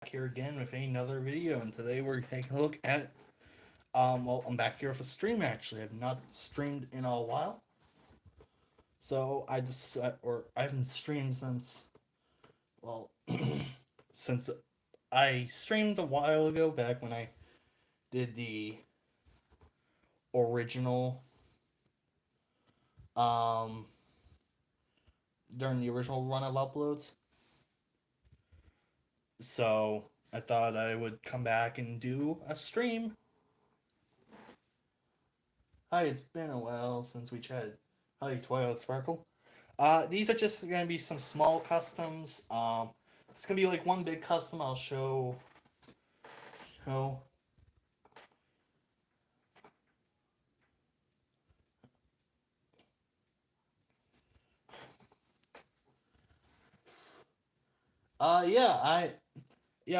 back here again with another video, and today we're taking a look at, well, I'm back here with a stream actually. I've not streamed in a while, so I haven't streamed since, well, since I streamed a while ago, back when I did the original, um, during the original run of uploads. So I thought I would come back and do a stream. Hi, it's been a while since we chatted. Hi, Twilight Sparkle. These are just gonna be some small customs. It's gonna be like one big custom. I'll show. Show.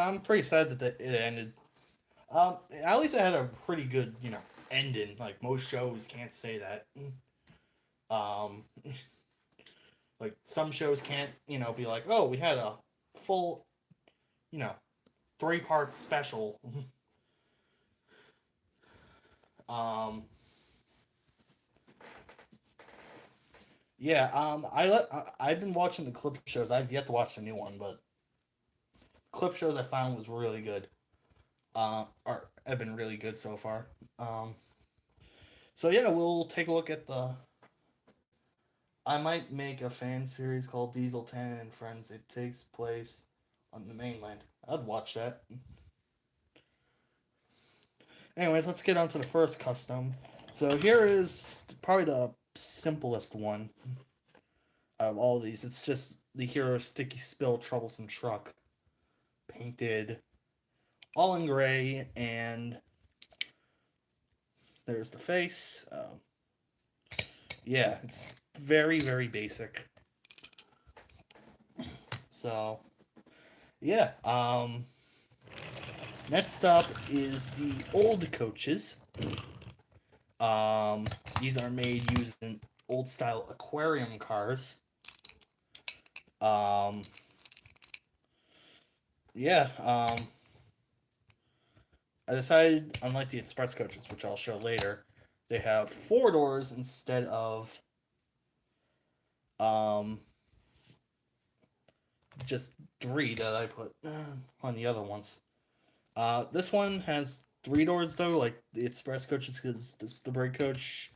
I'm pretty sad that it ended. At least it had a pretty good, ending. Like most shows can't say that. Um, like some shows can't, be like, oh, we had a full, you know, 3-part special. um, I've been watching the clip shows. I've yet to watch the new one, but clip shows I found was really good. Or have been really good so far. So yeah, we'll take a look at the. I might make a fan series called Diesel 10 and Friends. It takes place on the mainland. I'd watch that. Anyways, let's get on to the first custom. So here is probably the simplest one of all these. It's just the hero Sticky Spill Troublesome Truck, painted all in gray, and there's the face. Yeah, it's very, very basic. So, yeah. Next up is the old coaches. These are made using old style aquarium cars. Yeah. I decided, unlike the express coaches, which I'll show later, they have 4 doors instead of just 3 that I put on the other ones. This one has 3 doors though, like the express coaches, because this is the brake coach.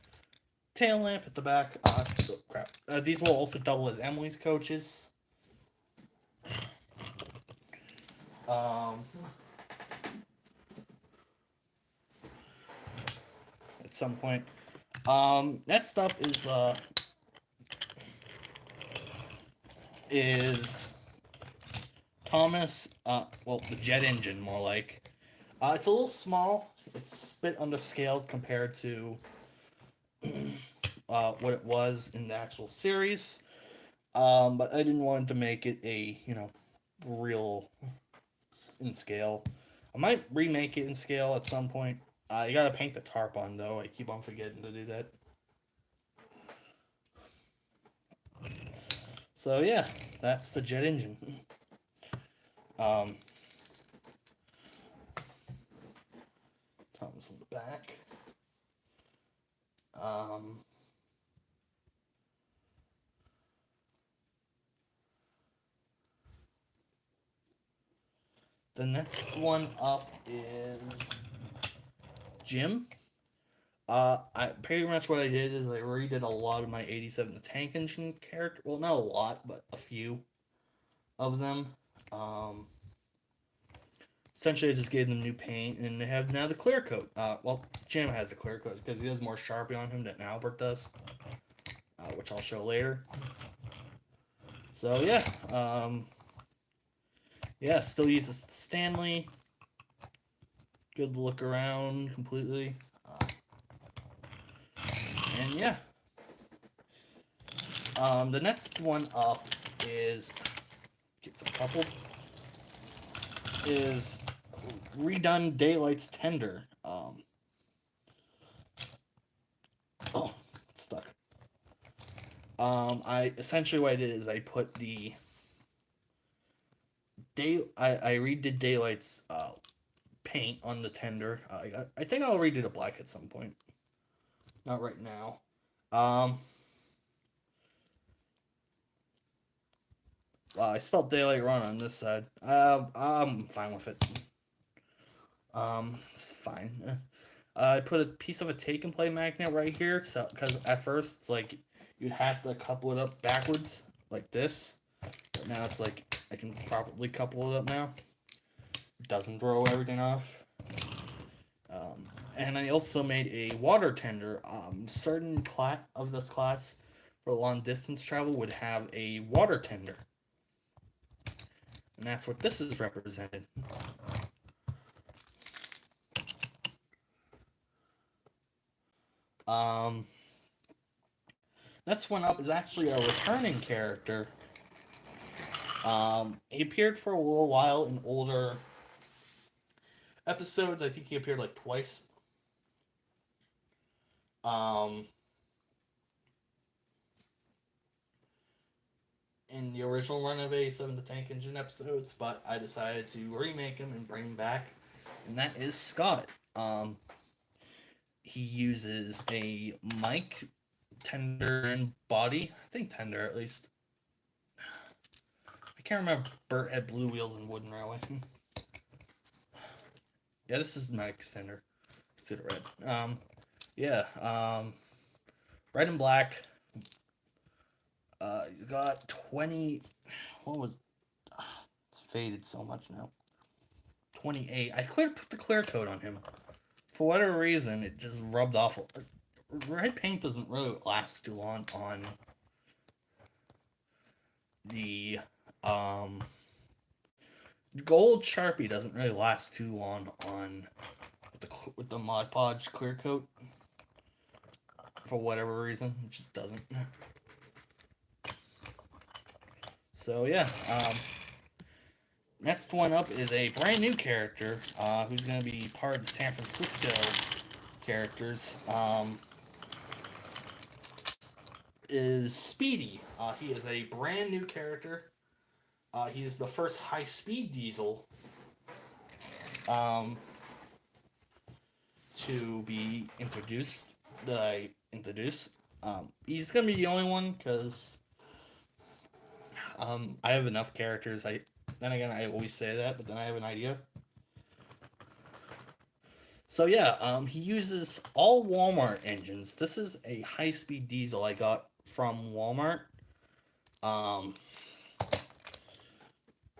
Tail lamp at the back. Oh, crap. These will also double as Emily's coaches. At some point. Next up is Thomas. Well, the jet engine, more like. It's a little small. It's a bit underscaled compared to what it was in the actual series. But I didn't want to make it a, real in scale. I might remake it in scale at some point. You gotta paint the tarp on though. I keep on forgetting to do that. So yeah, that's the jet engine. Thomas on the back. The next one up is Jim. I pretty much what I did is I redid a lot of my 87 the tank engine character. Well, not a lot, but a few of them. Essentially, I just gave them new paint, and they have now the clear coat. Well, Jim has the clear coat because he has more Sharpie on him than Albert does, which I'll show later. So yeah, still uses Stanley. Good look around completely. And yeah. The next one up is, get some coupled, is redone Daylight's Tender. It's stuck. I essentially what I did is I put the I redid Daylight's paint on the tender. I think I'll redo the black at some point. Not right now. I spelled Daylight wrong on this side. I'm fine with it. It's fine. I put a piece of a take and play magnet right here, so because at first it's like you'd have to couple it up backwards like this, but now it's like I can properly couple it up now. It doesn't throw everything off. And I also made a water tender. Certain class of this class for long distance travel would have a water tender, and that's what this is represented. Um, Next one up is actually a returning character. He appeared for a little while in older episodes. I think he appeared like twice. Um, in the original run of A7 the Tank Engine episodes, but I decided to remake him and bring him back, and that is Scott. He uses a mic, tender, and body. I think tender at least. I can't remember. Bert had blue wheels and wooden railway. Yeah, this is my extender. Consider red. Yeah. Red and black. He's got 20. What was? It's faded so much now. 28. I could put the clear coat on him. For whatever reason, it just rubbed off. Red paint doesn't really last too long on the gold Sharpie doesn't really last too long on with the Mod Podge clear coat. For whatever reason, it just doesn't. So yeah, next one up is a brand new character who's going to be part of the San Francisco characters. Is Speedy. He is a brand new character. He's the first high-speed diesel to be introduced. That I introduce. He's gonna be the only one because I have enough characters. Then again, I always say that, but then I have an idea. So yeah, he uses all Walmart engines. This is a high-speed diesel I got from Walmart.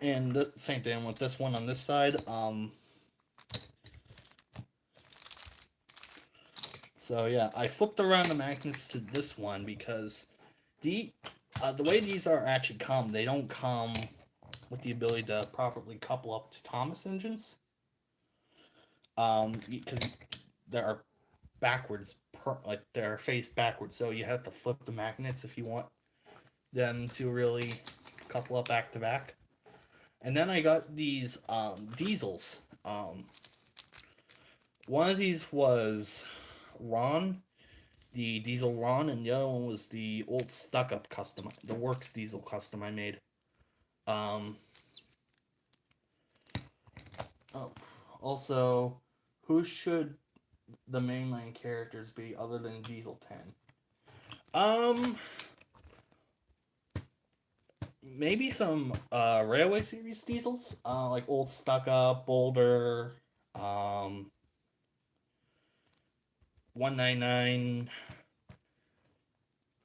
And the same thing with this one on this side. So yeah, I flipped around the magnets to this one because the way these are actually come, they don't come with the ability to properly couple up to Thomas engines. Because they are backwards, like they're faced backwards, so you have to flip the magnets if you want them to really couple up back to back. And then I got these diesels. One of these was Ron, the diesel Ron, and the other one was the old stuck up custom, the Works diesel custom I made. Also, who should the mainline characters be other than Diesel 10? Maybe some Railway Series diesels, like old stuck up, Boulder, 199.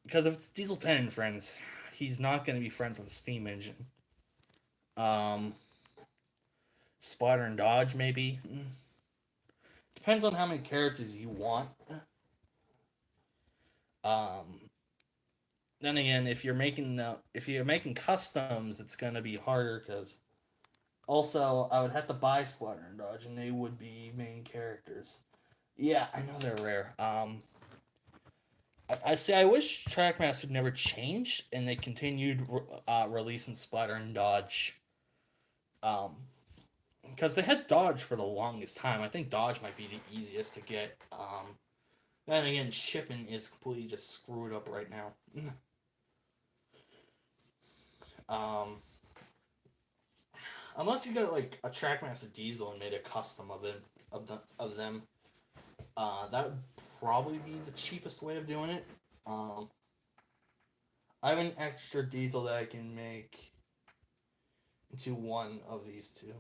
Because if it's Diesel 10, friends, he's not going to be friends with a steam engine. Spotter and Dodge, maybe. Depends on how many characters you want. Then again, if you're making customs, it's gonna be harder because also I would have to buy Spotter and Dodge, and they would be main characters. Yeah, I know they're rare. I say I wish Trackmaster never changed and they continued releasing Spotter and Dodge. Because they had Dodge for the longest time. I think Dodge might be the easiest to get. Then again, shipping is completely just screwed up right now. unless you got like a Trackmaster Diesel and made a custom of them, that would probably be the cheapest way of doing it. Um, I have an extra Diesel that I can make into one of these two.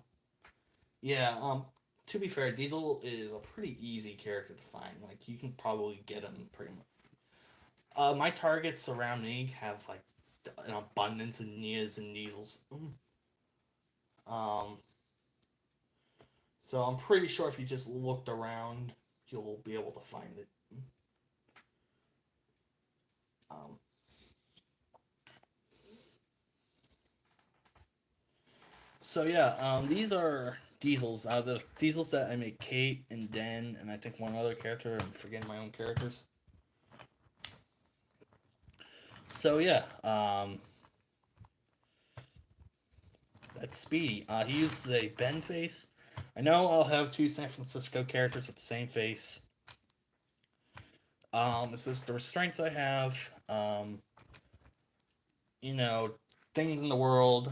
Yeah. To be fair, Diesel is a pretty easy character to find. Like you can probably get him pretty much. My targets around me have like an abundance of Nias and Diesels. Um, so I'm pretty sure if you just looked around, you'll be able to find it. Um, so yeah, these are Diesels. The Diesels that I make Kate and Den, and I think one other character. I'm forgetting my own characters. So yeah, that's Speedy. He uses a Ben face. I know I'll have two San Francisco characters with the same face. It's just the restraints I have. You know, things in the world.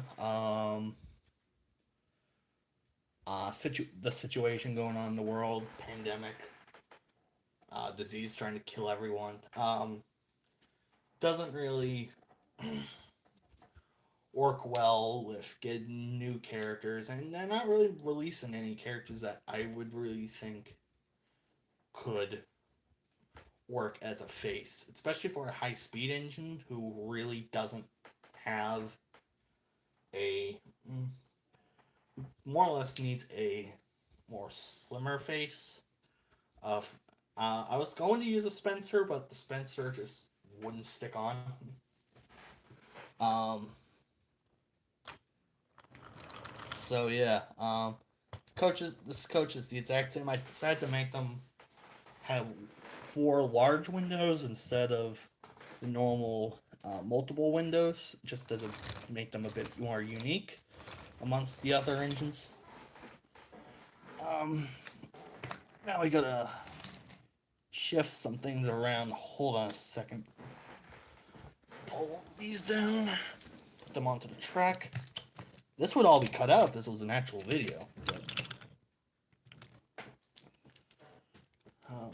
The situation going on in the world, pandemic, disease trying to kill everyone. Doesn't really work well with getting new characters, and they're not really releasing any characters that I would really think could work as a face, especially for a high speed engine who really doesn't have a more or less needs a more slimmer face. Of I was going to use a Spencer, but the Spencer just wouldn't stick on. Um, so yeah, this coach is the exact same. I decided to make them have four large windows instead of the normal multiple windows, just as make them a bit more unique amongst the other engines. Um, Now we gotta shift some things around. Hold on a second. Pull these down, put them onto the track. This would all be cut out if this was an actual video. But, um,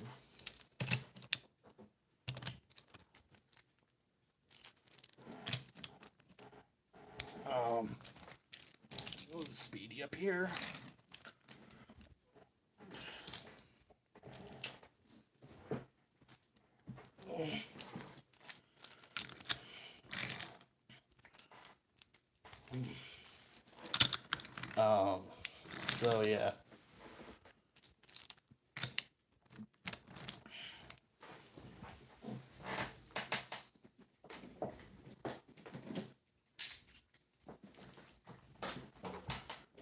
um, move Speedy up here. Um, so yeah.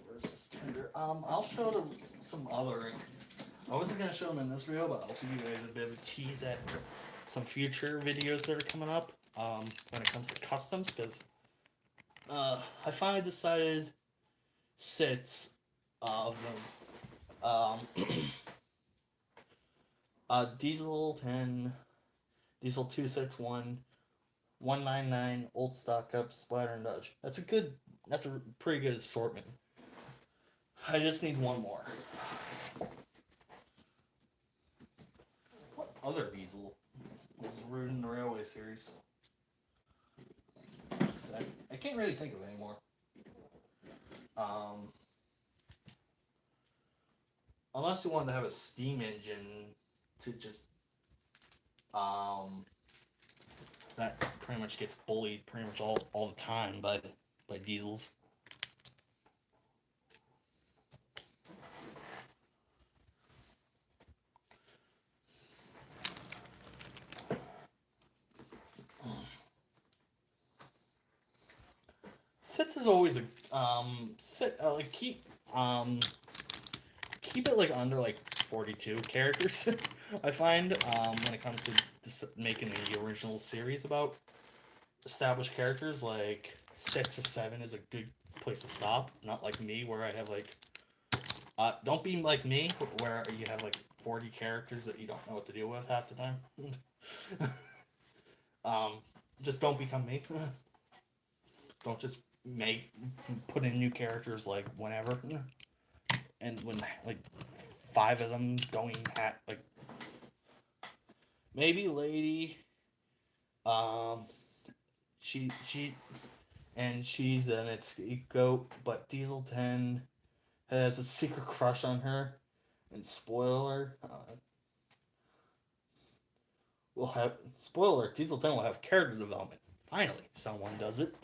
Where's this tender? I'll show them some other. I wasn't gonna show them in this video, but I'll give you guys a bit of a tease at some future videos that are coming up. When it comes to customs, because I finally decided sets of them. Diesel 10, Diesel 261, 199, Old Stock Up, Splatter and Dodge. That's a pretty good assortment. I just need one more. What other Diesel was rude in the Railway series? I can't really think of it anymore. Unless you wanted to have a steam engine to just that pretty much gets bullied pretty much all the time by diesels. Sits is always a like keep it like under like 42 characters. I find when it comes to making the original series about established characters, like 6 or 7 is a good place to stop. It's not like me where I have like don't be like me where you have like 40 characters that you don't know what to deal with half the time. um, just don't become me. Don't just make put in new characters like whenever, and when like 5 of them going at like maybe Lady, um, she and she's an escape goat, but Diesel 10 has a secret crush on her. And spoiler, we'll have spoiler. Diesel 10 will have character development. Finally, someone does it.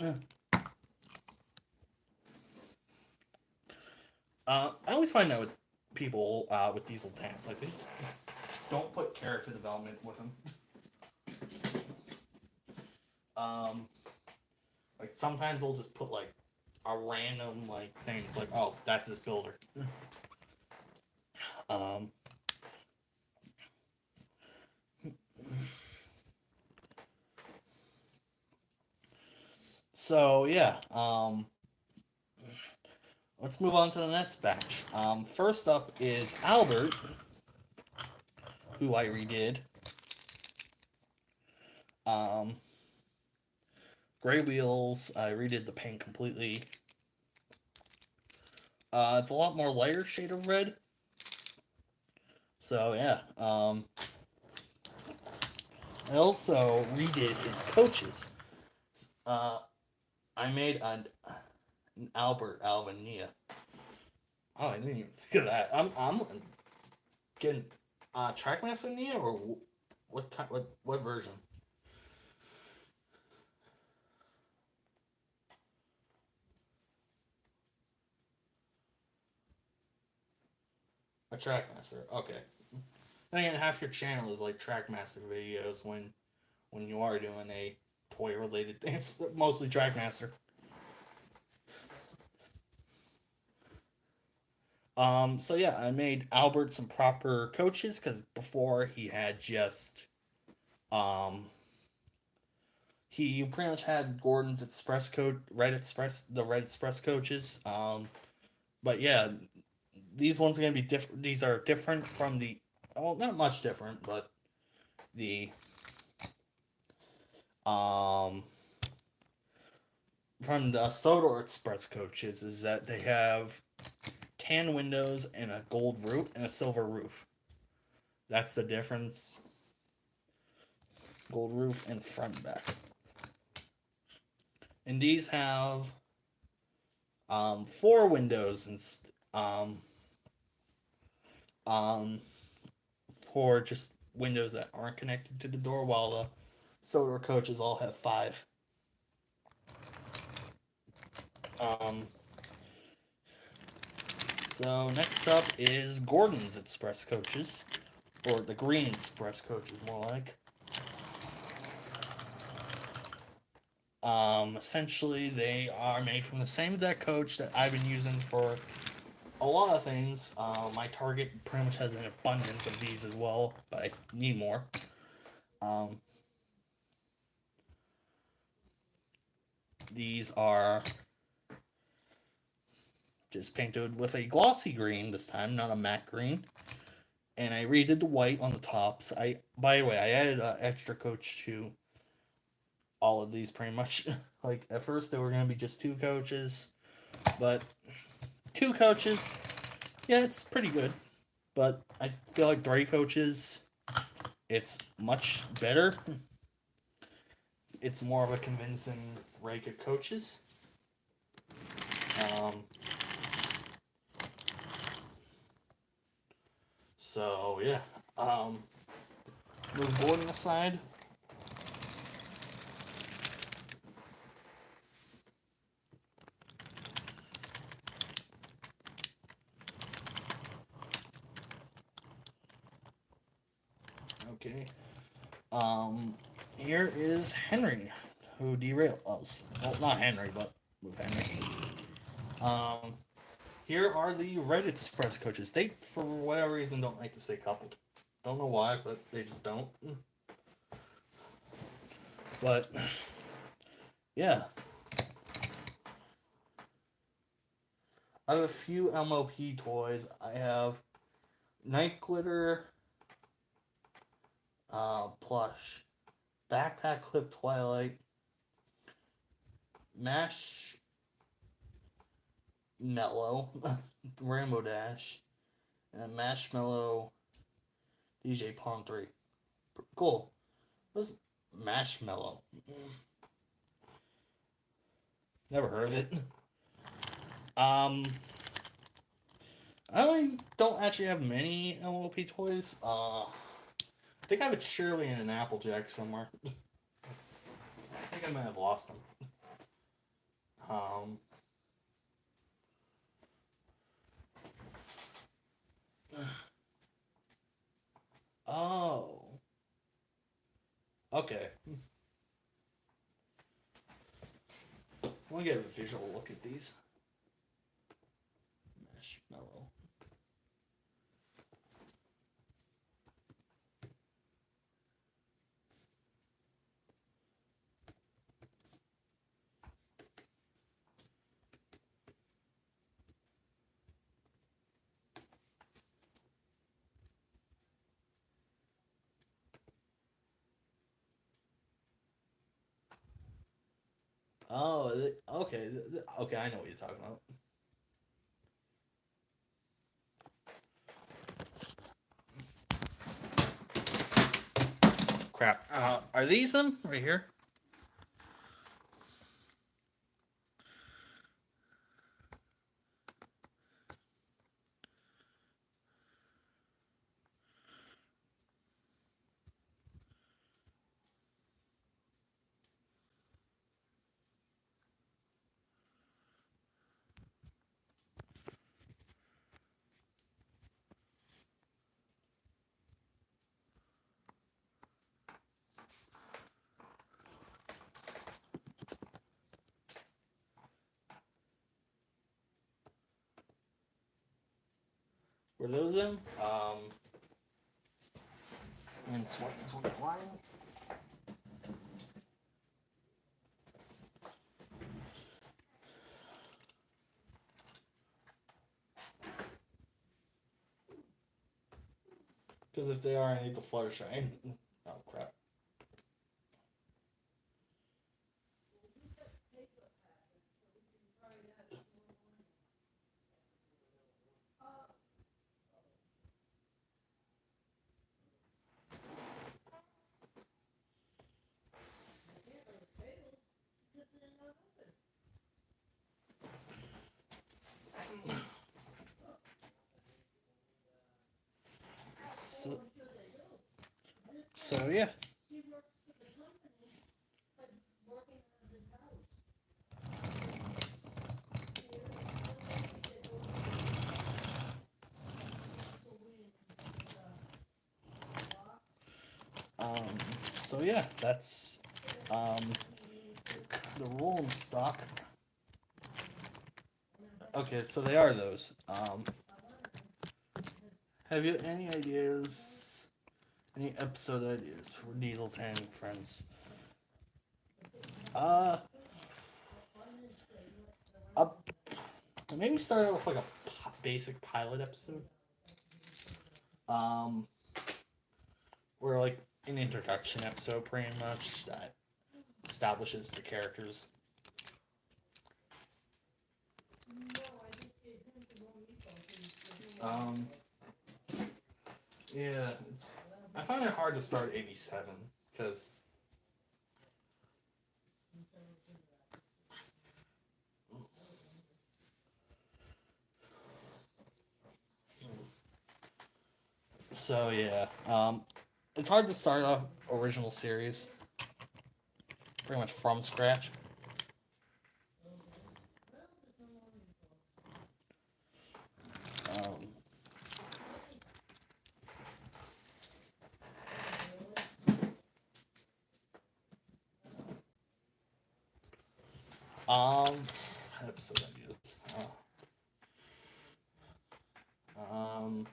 I always find that with people with Diesel 10s, like they just don't put character development with them. Um, like sometimes they'll just put like a random like thing. It's like, oh, that's his builder. Um, so yeah. Let's move on to the next batch. First up is Albert, who I redid. Um, Gray Wheels, I redid the paint completely. It's a lot more lighter shade of red. So yeah. I also redid his coaches. Uh, I made an Albert Alvania. Oh, I didn't even think of that. I'm getting Trackmaster Nia or what version? A Trackmaster. Okay. Then again, half your channel is like Trackmaster videos when you are doing a toy related thing. It's mostly Trackmaster. So yeah, I made Albert some proper coaches because before he had just um he pretty much had Gordon's Express coach, the Red Express coaches. But yeah, these ones are gonna be different. These are different from the, well, not much different, but the um from the Sodor Express coaches is that they have tan windows and a gold roof and a silver roof. That's the difference. Gold roof and front and back. And these have 4 windows and um, for just windows that aren't connected to the door, while the Sodor coaches all have 5. Um, so next up is Gordon's Express coaches, or the Green Express coaches, more like. Essentially, they are made from the same exact coach that I've been using for a lot of things. My Target pretty much has an abundance of these as well, but I need more. Um, these are just painted with a glossy green this time, not a matte green. And I redid the white on the tops. By the way, I added an extra coach to all of these pretty much. Like at first they were gonna be just 2 coaches, but 2 coaches, yeah, it's pretty good. But I feel like 3 coaches, it's much better. It's more of a convincing rank of coaches. Um, so yeah, move Gordon aside. Okay. Here is Henry, who derailed us. Well, not Henry, but with Henry. Um, here are the Red Express coaches. They, for whatever reason, don't like to stay coupled. Don't know why, but they just don't. But yeah, I have a few MLP toys. I have Night Glitter plush, Backpack Clip Twilight, Mash Mellow, Rainbow Dash, and a Marshmallow DJ Pawn 3. Cool. What's Marshmallow? Never heard of it. Um, I don't actually have many MLP toys. I think I have a Shirley and an Applejack somewhere. I think I might have lost them. Um, oh, okay. I want to get a visual look at these. Marshmallow. Oh, okay. Okay, I know what you're talking about. Crap. Are these them right here? Were those them? And swat this one flying. Because if they are, I need the Fluttershy. Oh crap. So, so yeah. Um, so yeah, that's the rolling stock. Okay, so they are those. Have you any ideas? Any episode ideas for Diesel Tang friends? Uh, up. Maybe start off like a basic pilot episode. Um, or like an introduction episode, pretty much that establishes the characters. Um, yeah, it's. I find it hard to start 87 because so yeah. It's hard to start a original series pretty much from scratch. Um, episode ideas. Um,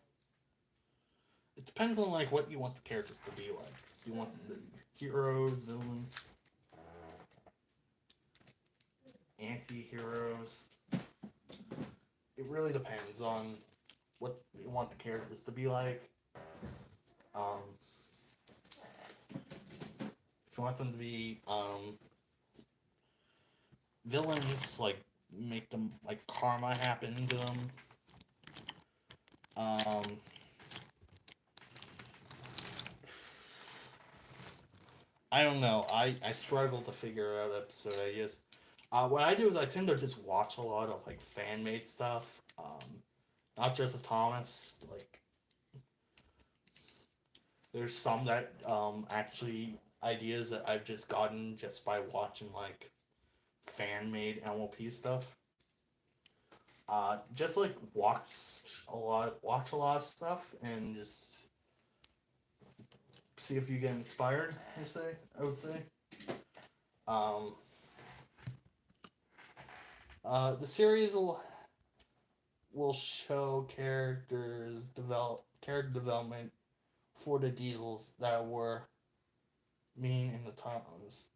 it depends on like what you want the characters to be like. Do you want them to be heroes, villains, anti-heroes? It really depends on what you want the characters to be like. Um, if you want them to be villains, like make them like karma happen to them. Um, I don't know. I struggle to figure out episode ideas. What I do is I tend to just watch a lot of like fan made stuff. Not just a Thomas. Like there's some that actually ideas that I've just gotten just by watching like fan made MLP stuff. Just like watch a lot of stuff and just see if you get inspired. I would say. Um, the series will show character development for the Diesels that were mean in the times,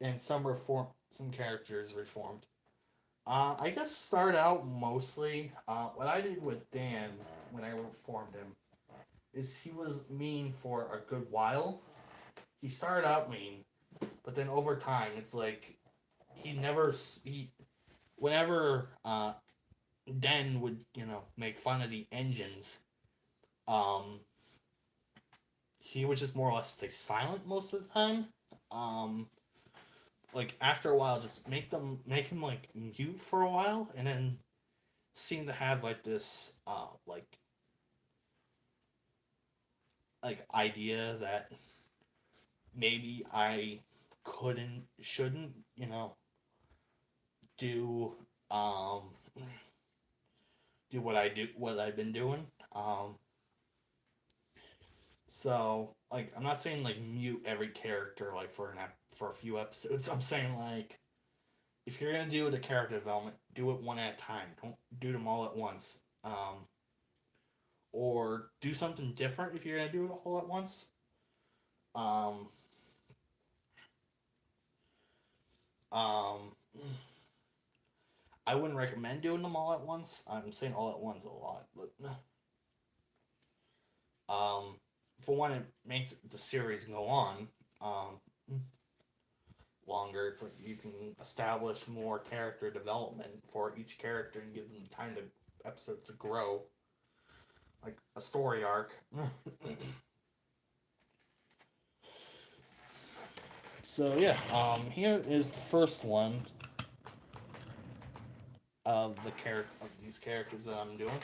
and some characters reformed. I guess start out mostly. What I did with Dan when I reformed him is he was mean for a good while. He started out mean, but then over time, it's like he whenever Den would make fun of the engines, um, he would just more or less stay silent most of the time. Um, like after a while, just make him like mute for a while, and then seem to have like this like idea that maybe I shouldn't do um do what I've been doing. So like I'm not saying like mute every character like for a few episodes. I'm saying like if you're gonna do the character development, do it one at a time. Don't do them all at once. Or do something different if you're gonna do it all at once. Um, um, I wouldn't recommend doing them all at once. I'm saying all at once a lot, but for one, it makes the series go on longer. It's like you can establish more character development for each character and give them time to episodes to grow, like a story arc. So yeah, here is the first one of these characters that I'm doing.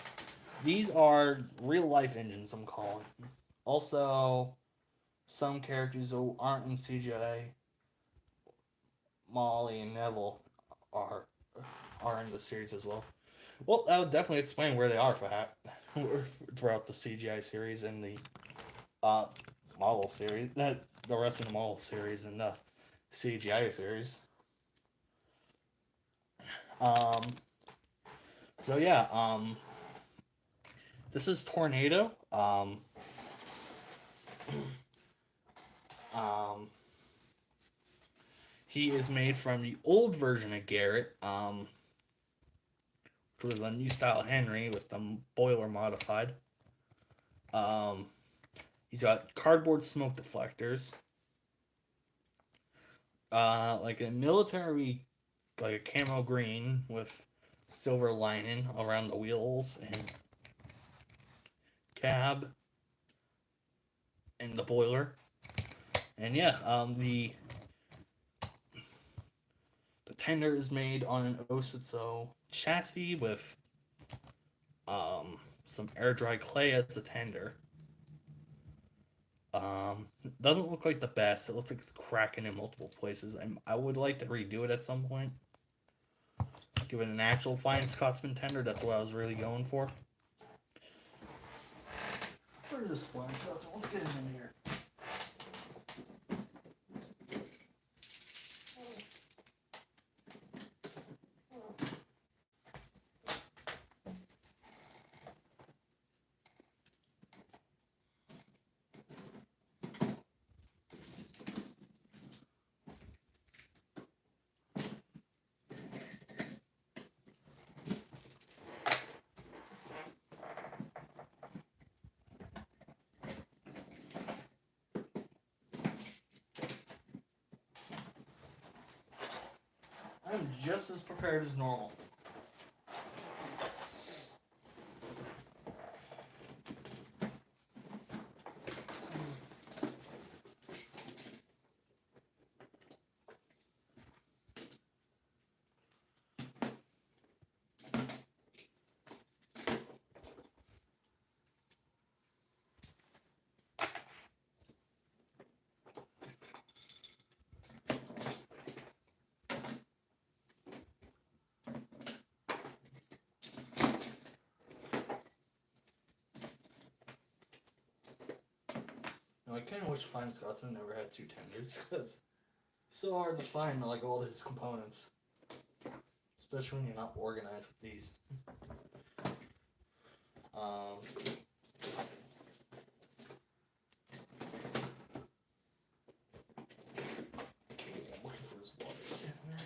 These are real life engines I'm calling. Also, some characters who aren't in CGI, Molly and Neville are in the series as well. Well, that would definitely explain where they are throughout the CGI series and the uh, Marvel series, the rest of the Marvel series and the CGI series. Um, so yeah, this is Tornado. Um, he is made from the old version of Garrett, which was a new style Henry with the boiler modified. Um, he's got cardboard smoke deflectors. Like a military, like a camo green with silver lining around the wheels and cab and the boiler. And yeah, the tender is made on an Osutsu chassis with some air dry clay as the tender. Doesn't look like the best. It looks like it's cracking in multiple places. I would like to redo it at some point. Give it an actual fine Scotsman tender. That's what I was really going for. Where is fine Scotsman? Let's get him in here. I'm just as prepared as normal. Now, I kind of wish Flying Scotsman never had two tenders, because it's so hard to find like all his components, especially when you're not organized with these. Um, okay, I'm looking for his water tender.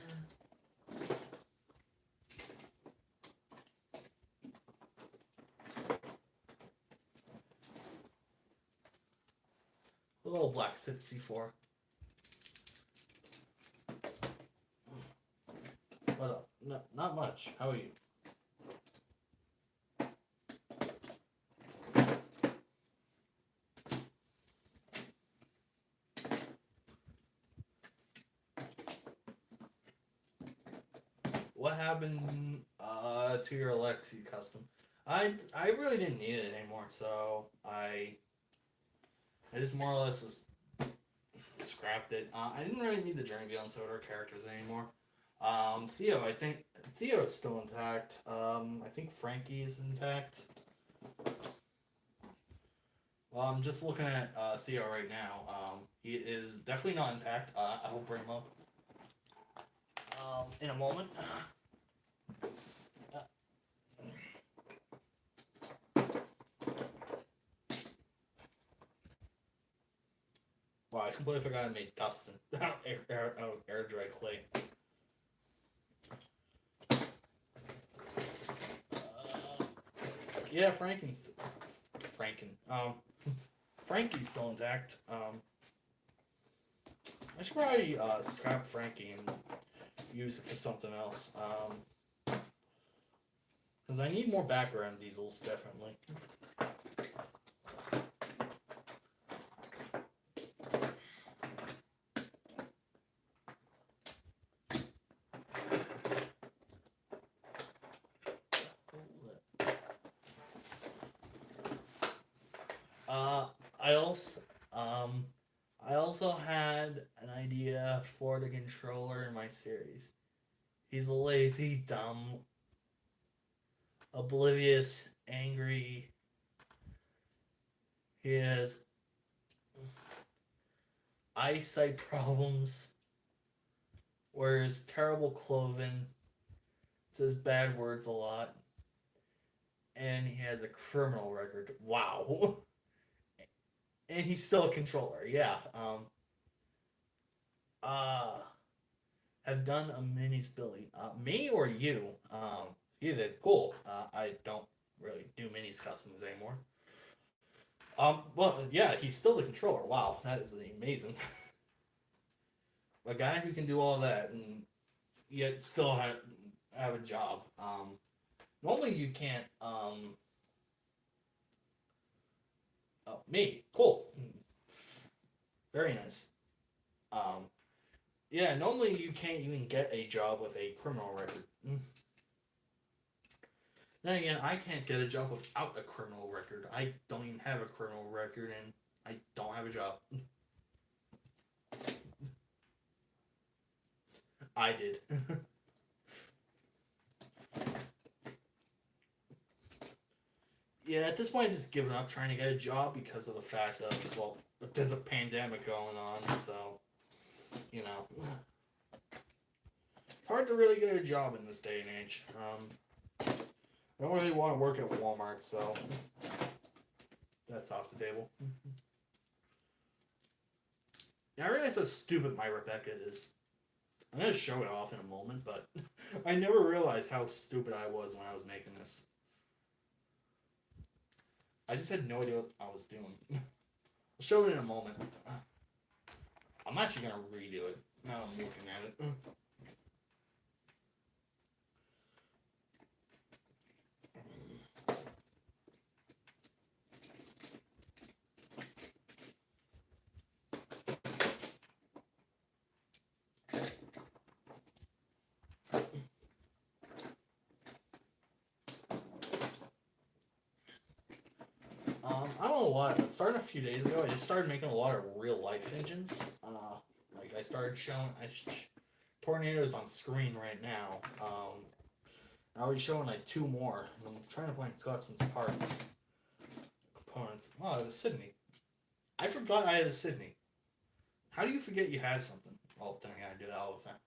A little black sit C4. But no, not much. How are you? What happened to your Alexi custom? I really didn't need it anymore, so I just more or less just scrapped it. I didn't really need the Journey Beyond Soda characters anymore. Theo, I think Theo is still intact. I think Frankie is intact. Well, I'm just looking at Theo right now. He is definitely not intact. I will bring him up in a moment. Wow, I completely forgot I made Dustin air dry clay. Yeah, Frankie's still intact. I should probably scrap Frankie and use it for something else. Because I need more background diesels, definitely. I also I also had an idea for the controller in my series. He's lazy, dumb, oblivious, angry. He has eyesight problems, wears terrible clothing, says bad words a lot, and he has a criminal record. Wow. And he's still a controller, yeah. Uh have done a mini Billy. Me or you? Either cool. I don't really do minis customs anymore. Well, yeah, he's still the controller. Wow, that is amazing. A guy who can do all that and yet still have a job. Normally you can't. Oh, me, cool, very nice. Um, yeah, normally you can't even get a job with a criminal record. Then again, I can't get a job without a criminal record. I don't even have a criminal record, and I don't have a job. I did. Yeah, at this point, it's given up trying to get a job because of the fact of, well, there's a pandemic going on, so, you know. It's hard to really get a job in this day and age. I don't really want to work at Walmart, so that's off the table. Yeah, I realize how stupid my Rebecca is. I'm going to show it off in a moment, but I never realized how stupid I was when I was making this. I just had no idea what I was doing. I'll show it in a moment. I'm actually going to redo it now I'm looking at it. I don't know what. Starting a few days ago, I just started making a lot of real life engines. Like I started showing tornadoes on screen right now. I was showing like two more, and I'm trying to find Scotsman's parts components. Oh, it was Sydney. I forgot I had a Sydney. How do you forget you have something? Oh, then I do that all the time.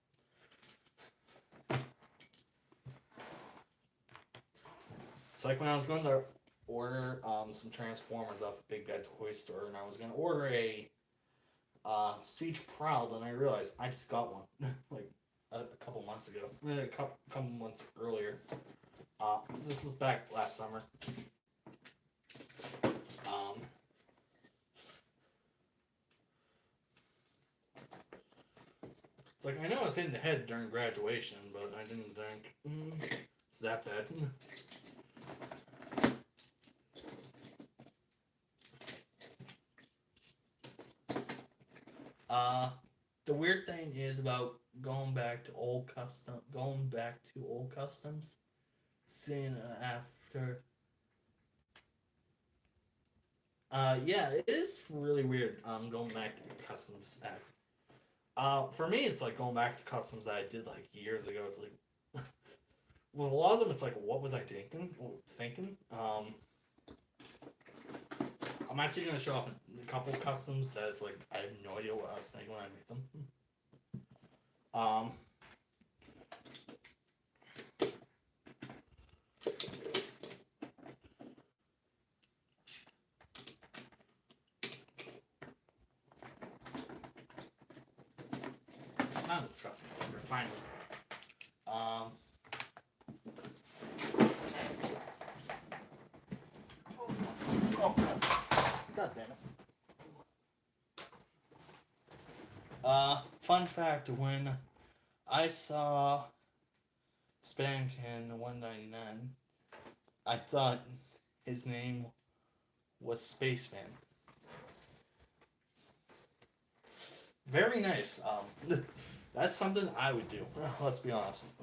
It's like when I was going to order some Transformers off a Big Bad Toy Store, and I was going to order a Siege Proud, and I realized I just got one like a couple months ago, a couple months earlier. This was back last summer. Um, it's like I know I was hitting the head during graduation, but I didn't think it's that bad. The weird thing is about going back to old customs, seeing after. Yeah, it is really weird. Going back to customs after. For me, it's like going back to customs that I did like years ago. It's like, with a lot of them, it's like, what was I thinking? I'm actually gonna show off a couple customs that it's like I have no idea what I was thinking when I made them. Um, Not in stuff in December, finally. Um, oh, God damn it. Fun fact, when I saw Spankin 199, I thought his name was Spaceman. Very nice. That's something I would do. Let's be honest.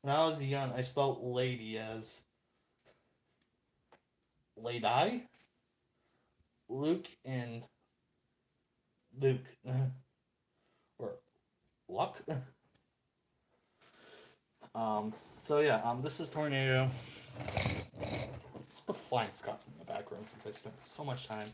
When I was young, I spelled lady as lady, Luke, and Luke, or Luck. So yeah, this is Tornado. Let's put Flying Scotsman in the background since I spent so much time.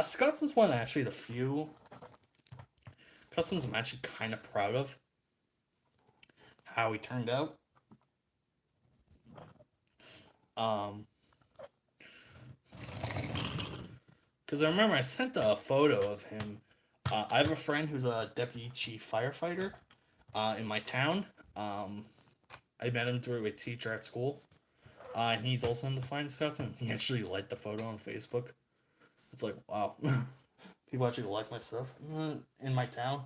Scotsman's one of actually the few customs I'm actually kind of proud of how he turned out. Because I remember I sent a photo of him. I have a friend who's a deputy chief firefighter in my town. I met him through a teacher at school. And he's also into flying stuff, and he actually liked the photo on Facebook. It's like, wow. People actually like my stuff in my town.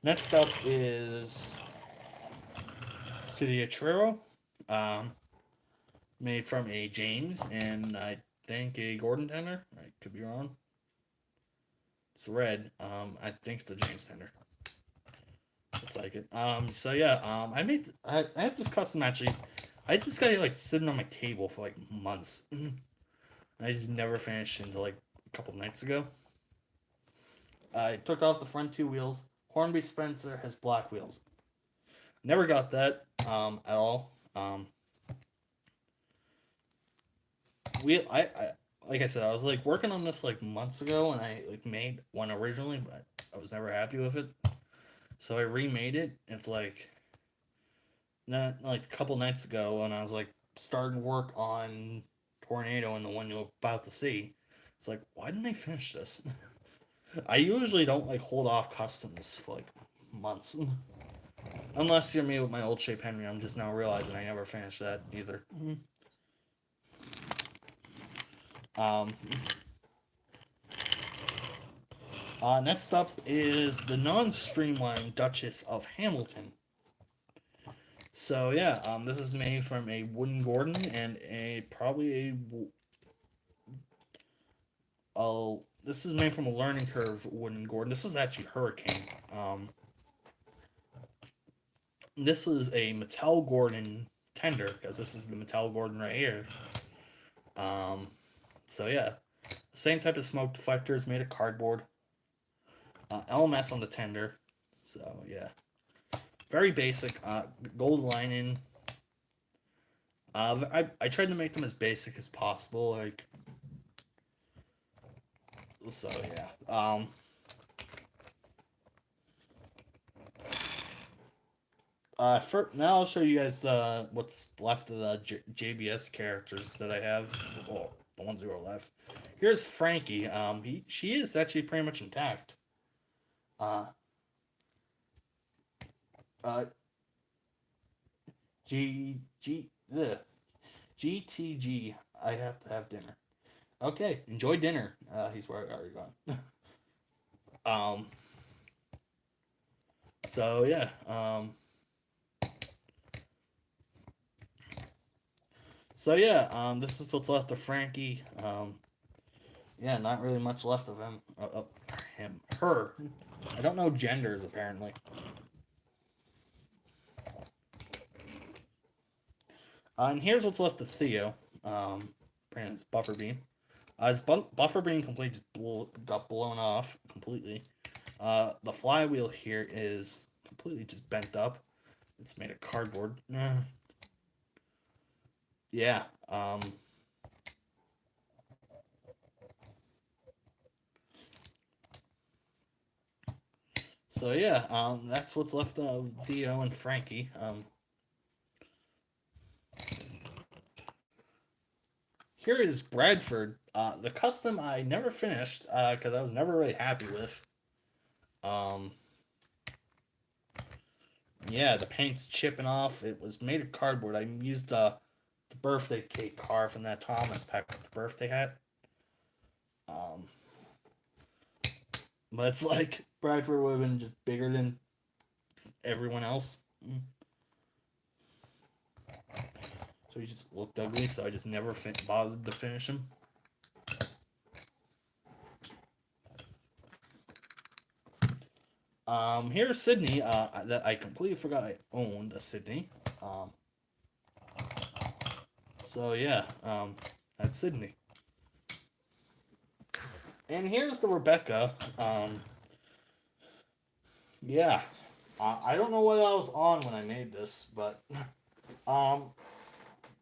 Next up is City of Truro. Made from a James and I think a Gordon tender. I could be wrong. It's red. I think it's a James tender. Looks like it. So yeah, I had this custom actually. I had this guy like sitting on my table for like months. I just never finished until like a couple nights ago. I took off the front two wheels. Hornby Spencer has black wheels. Never got that at all. I like I said, I was like working on this like months ago, and I like made one originally, but I was never happy with it. So I remade it. It's like not like a couple nights ago, and I was like starting work on Tornado and the one you're about to see. It's like, why didn't I finish this? I usually don't like hold off customs for like months. Unless you're me with my old shape Henry, I'm just now realizing I never finished that either. Um, Next up is the non-streamlined Duchess of Hamilton. So yeah, this is made from a wooden Gordon and a probably this is made from a learning curve wooden Gordon. This is actually Hurricane. This was a Mattel Gordon tender because this is the Mattel Gordon right here. Um, so yeah, same type of smoke deflectors made of cardboard. LMS on the tender. So yeah, very basic. Gold lining. I tried to make them as basic as possible. Like so yeah. Now I'll show you guys what's left of the JBS characters that I have. Well, the ones who are left. Here's Frankie. She is actually pretty much intact. Uh, uh, G G the GTG. I have to have dinner. Okay, enjoy dinner. He's already gone. um. So yeah. So yeah. This is what's left of Frankie. Yeah, not really much left of him. Him. Her. I don't know genders apparently. And here's what's left of Theo. Brandon's buffer beam. His buffer beam completely got blown off completely. The flywheel here is completely just bent up. It's made of cardboard. Yeah. So yeah. That's what's left of Theo and Frankie. Here is Bradford. The custom I never finished because I was never really happy with. Um, yeah, the paint's chipping off. It was made of cardboard. I used the birthday cake car from that Thomas pack with the birthday hat. Um, but it's like Bradford would have been just bigger than everyone else. So he just looked ugly, so I just never bothered to finish him. Here's Sydney. That I completely forgot I owned a Sydney. So yeah, that's Sydney. And here's the Rebecca. Yeah, I don't know what I was on when I made this, but um,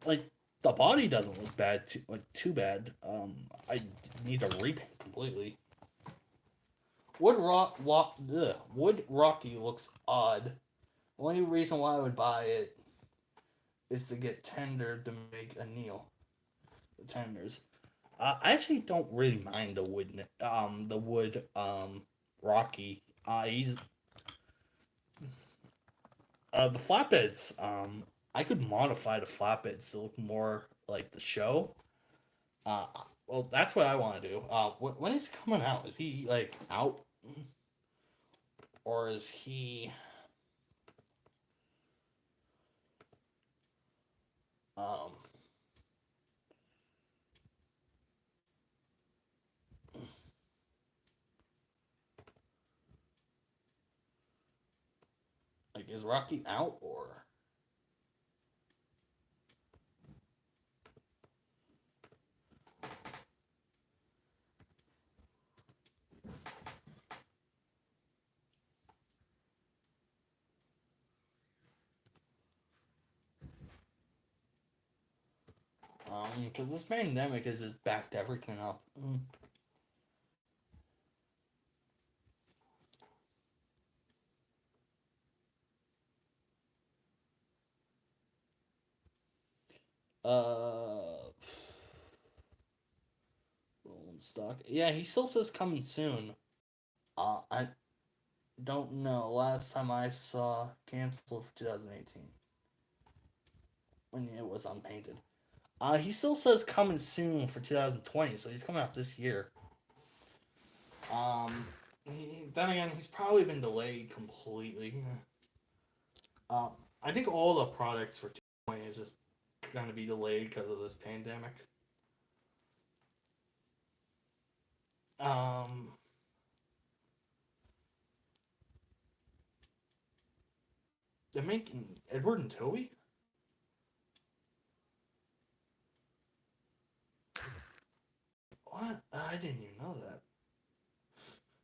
like the body doesn't look bad too bad. I needs a repaint completely. Wood Rocky looks odd. Only reason why I would buy it is to get tender to make a Neil. The tenders. I actually don't really mind the wood Rocky. He's the flatbeds. I could modify the flatbeds to look more like the show. Uh, well, that's what I want to do. When is he coming out? Is he like out, or is he? Um, like is Rocky out or? Because this pandemic has just backed everything up. Uh, rolling stock. Yeah, he still says coming soon. I don't know. Last time I saw canceled for 2018 when it was unpainted. He still says coming soon for 2020, so he's coming out this year. Then again, he's probably been delayed completely. I think all the products for 220 is just going to be delayed because of this pandemic. Um, they're making Edward and Toby. What? I didn't even know that.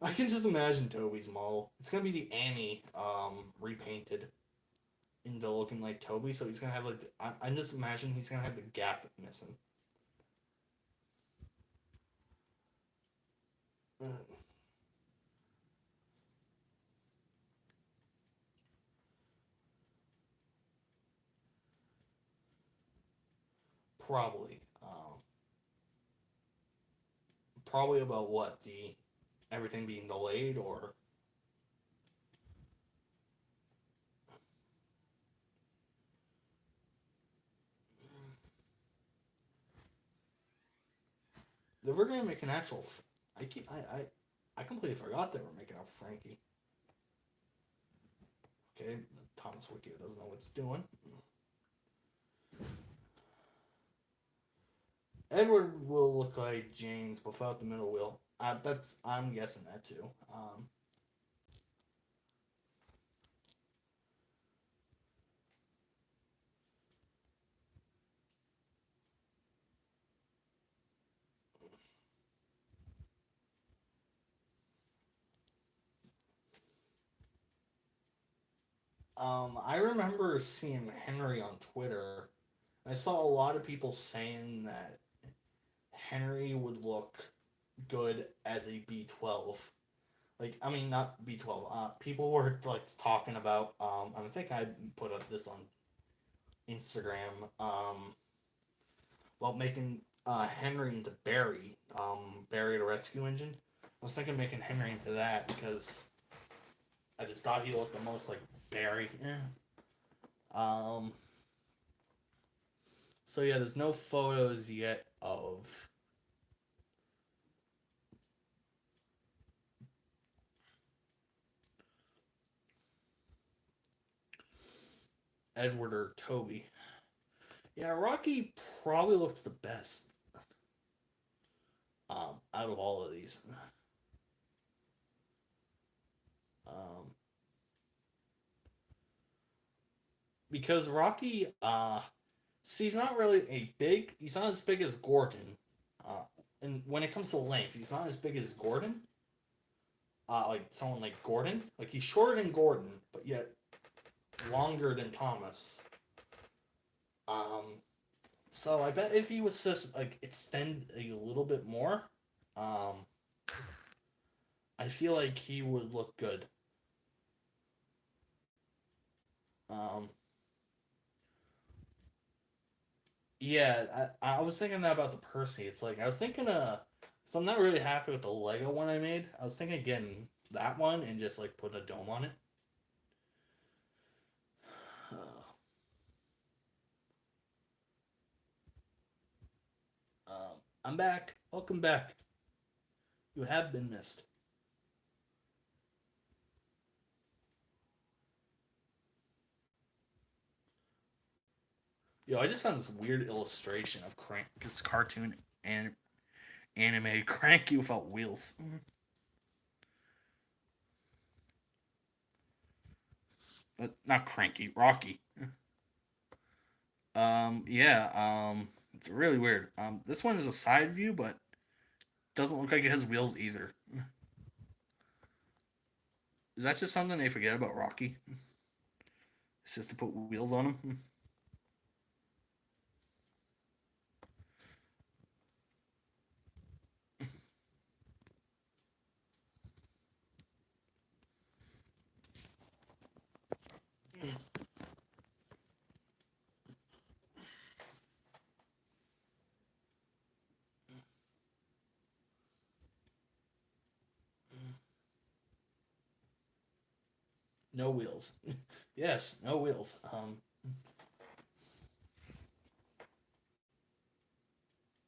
I can just imagine Toby's model. It's gonna be the Annie repainted into looking like Toby. So he's gonna have like I'm just imagining he's gonna have the gap missing. Uh, probably. Probably about what the everything being delayed or they were gonna make an actual. I keep I completely forgot they were making a Frankie. Okay, Thomas Wicked doesn't know what it's doing. Edward will look like James without the middle wheel. That's I'm guessing that too. I remember seeing Henry on Twitter. I saw a lot of people saying that Henry would look good as a B12. Like, I mean, not B12. People were like talking about. I think I put up this on Instagram. About making Henry into Barry. Barry the Rescue Engine. I was thinking making Henry into that because I just thought he looked the most like Barry. Yeah. Um, so yeah, there's no photos yet of Edward or Toby. Yeah, Rocky probably looks the best out of all of these. Um, because Rocky, see, he's not really a big. He's not as big as Gordon. Uh, and when it comes to length, he's not as big as Gordon. Like someone like Gordon. Like he's shorter than Gordon, but yet longer than Thomas. Um, so I bet if he was just like extend a little bit more, um, I feel like he would look good. Um, yeah, I was thinking that about the Percy. It's like I was thinking, so I'm not really happy with the Lego one I made. I was thinking getting that one and just like put a dome on it. I'm back. Welcome back. You have been missed. Yo, I just found this weird illustration of Crank, this cartoon and anime Cranky without wheels. Not Cranky, Rocky. Yeah, it's really weird. This one is a side view, but doesn't look like it has wheels either. Is that just something they forget about Rocky? It's just to put wheels on him. No wheels. Yes, no wheels.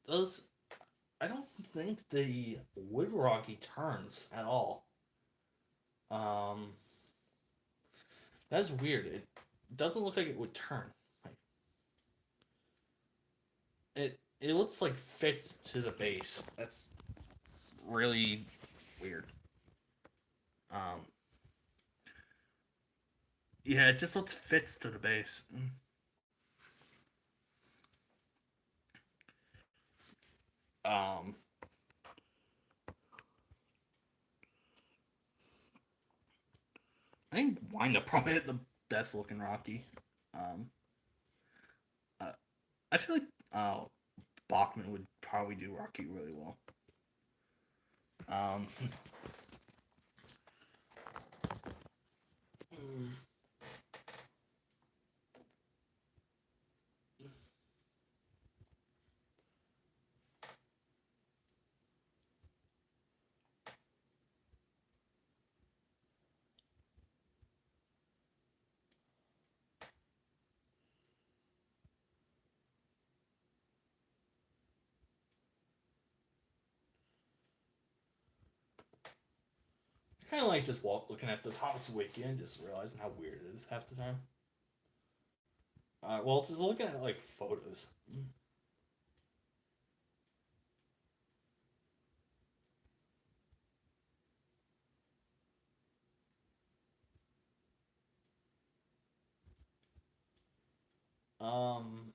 Does I don't think the Wood Rocky turns at all. Um, that's weird. doesn't look like it would turn. Like it looks like fits to the base. That's really weird. Um, yeah, it just looks fits to the base. Um, I think Wind Up probably had the best looking Rocky. Um, uh, I feel like Bachman would probably do Rocky really well. Um, kind of like just looking at the Thomas Wiki and just realizing how weird it is half the time. Well, just looking at like photos. Um,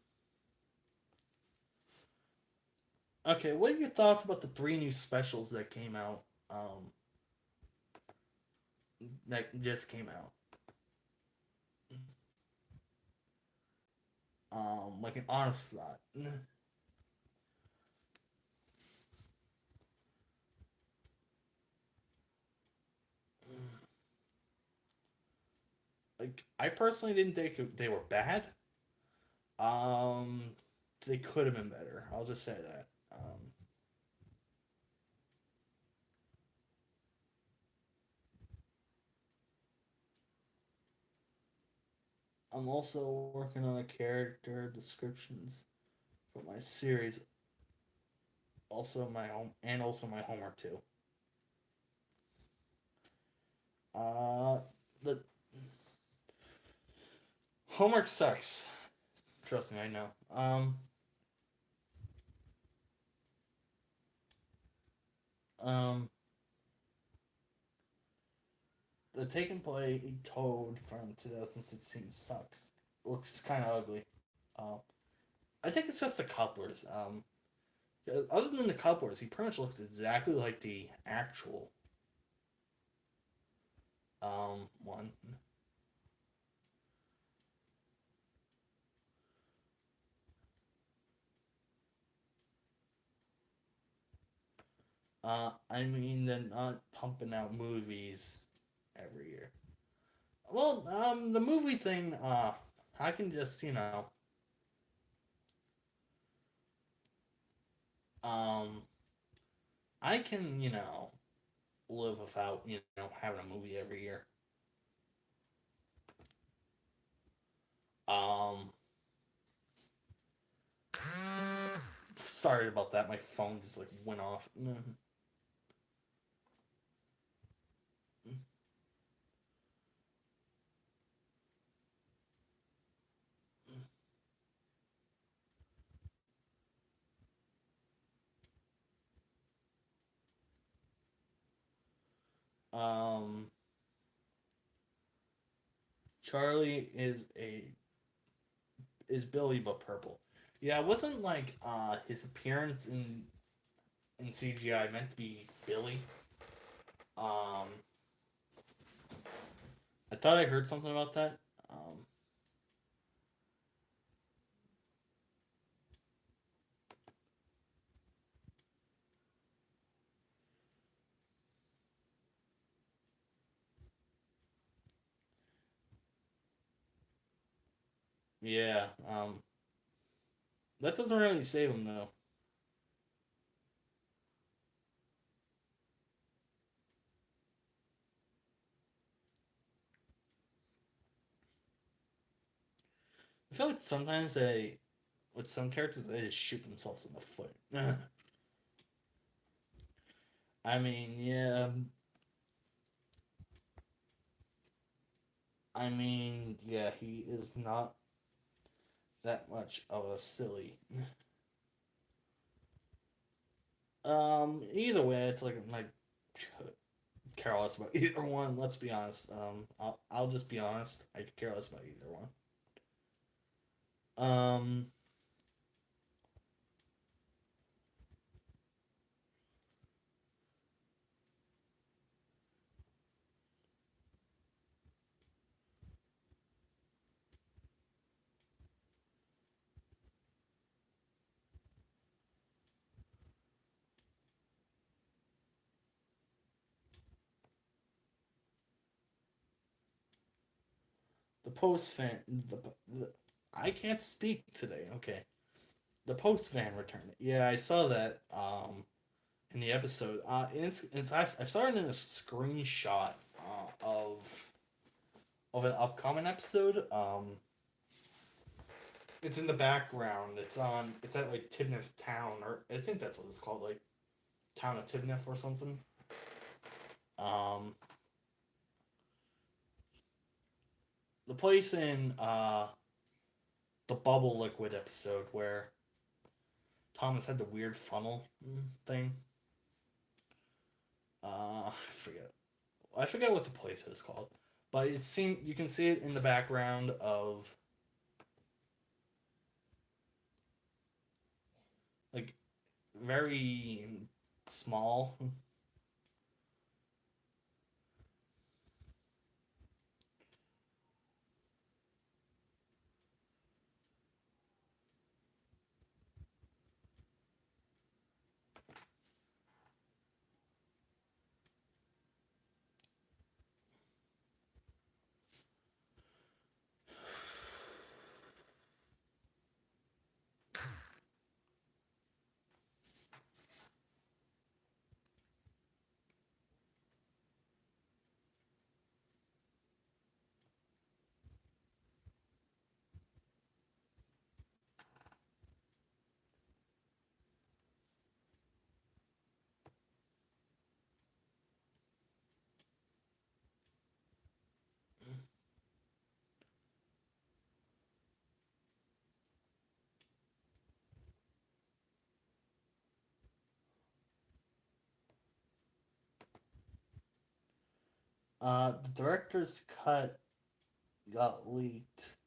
okay, what are your thoughts about the three new specials that came out? That just came out. Like an honest thought. Like I personally didn't think they were bad. Um, they could have been better. I'll just say that. I'm also working on a character descriptions for my series, also my home and also my homework too. Uh, the homework sucks. Trust me, I know. Um, the Take and Play Toad from 2016 sucks. Looks kind of ugly. Um, I think it's just the couplers. Other than the couplers, he pretty much looks exactly like the actual one. I mean, they're not pumping out movies every year. Well, the movie thing, I can just, um, I can, live without, having a movie every year. Um, sorry about that. My phone just like went off. Um, Charlie is Billy but purple. Yeah, it wasn't like his appearance in CGI meant to be Billy. Um, I thought I heard something about that. Yeah. That doesn't really save him though. I feel like sometimes with some characters, they just shoot themselves in the foot. I mean, yeah, I mean, yeah, he is not that much of a silly. Either way, it's like my care less about either one. Let's be honest. I'll just be honest. I could care less about either one. Um, the post fan, the I can't speak today. Okay, the post van returned. Yeah, I saw that. In the episode. I saw it in a screenshot of an upcoming episode. It's in the background. It's at like Tidmouth Town, or I think that's what it's called, like Town of Tidmouth or something. Um, the place in the bubble liquid episode where Thomas had the weird funnel thing. I forget what the place is called, but it's seen. You can see it in the background of like very small. The director's cut got leaked,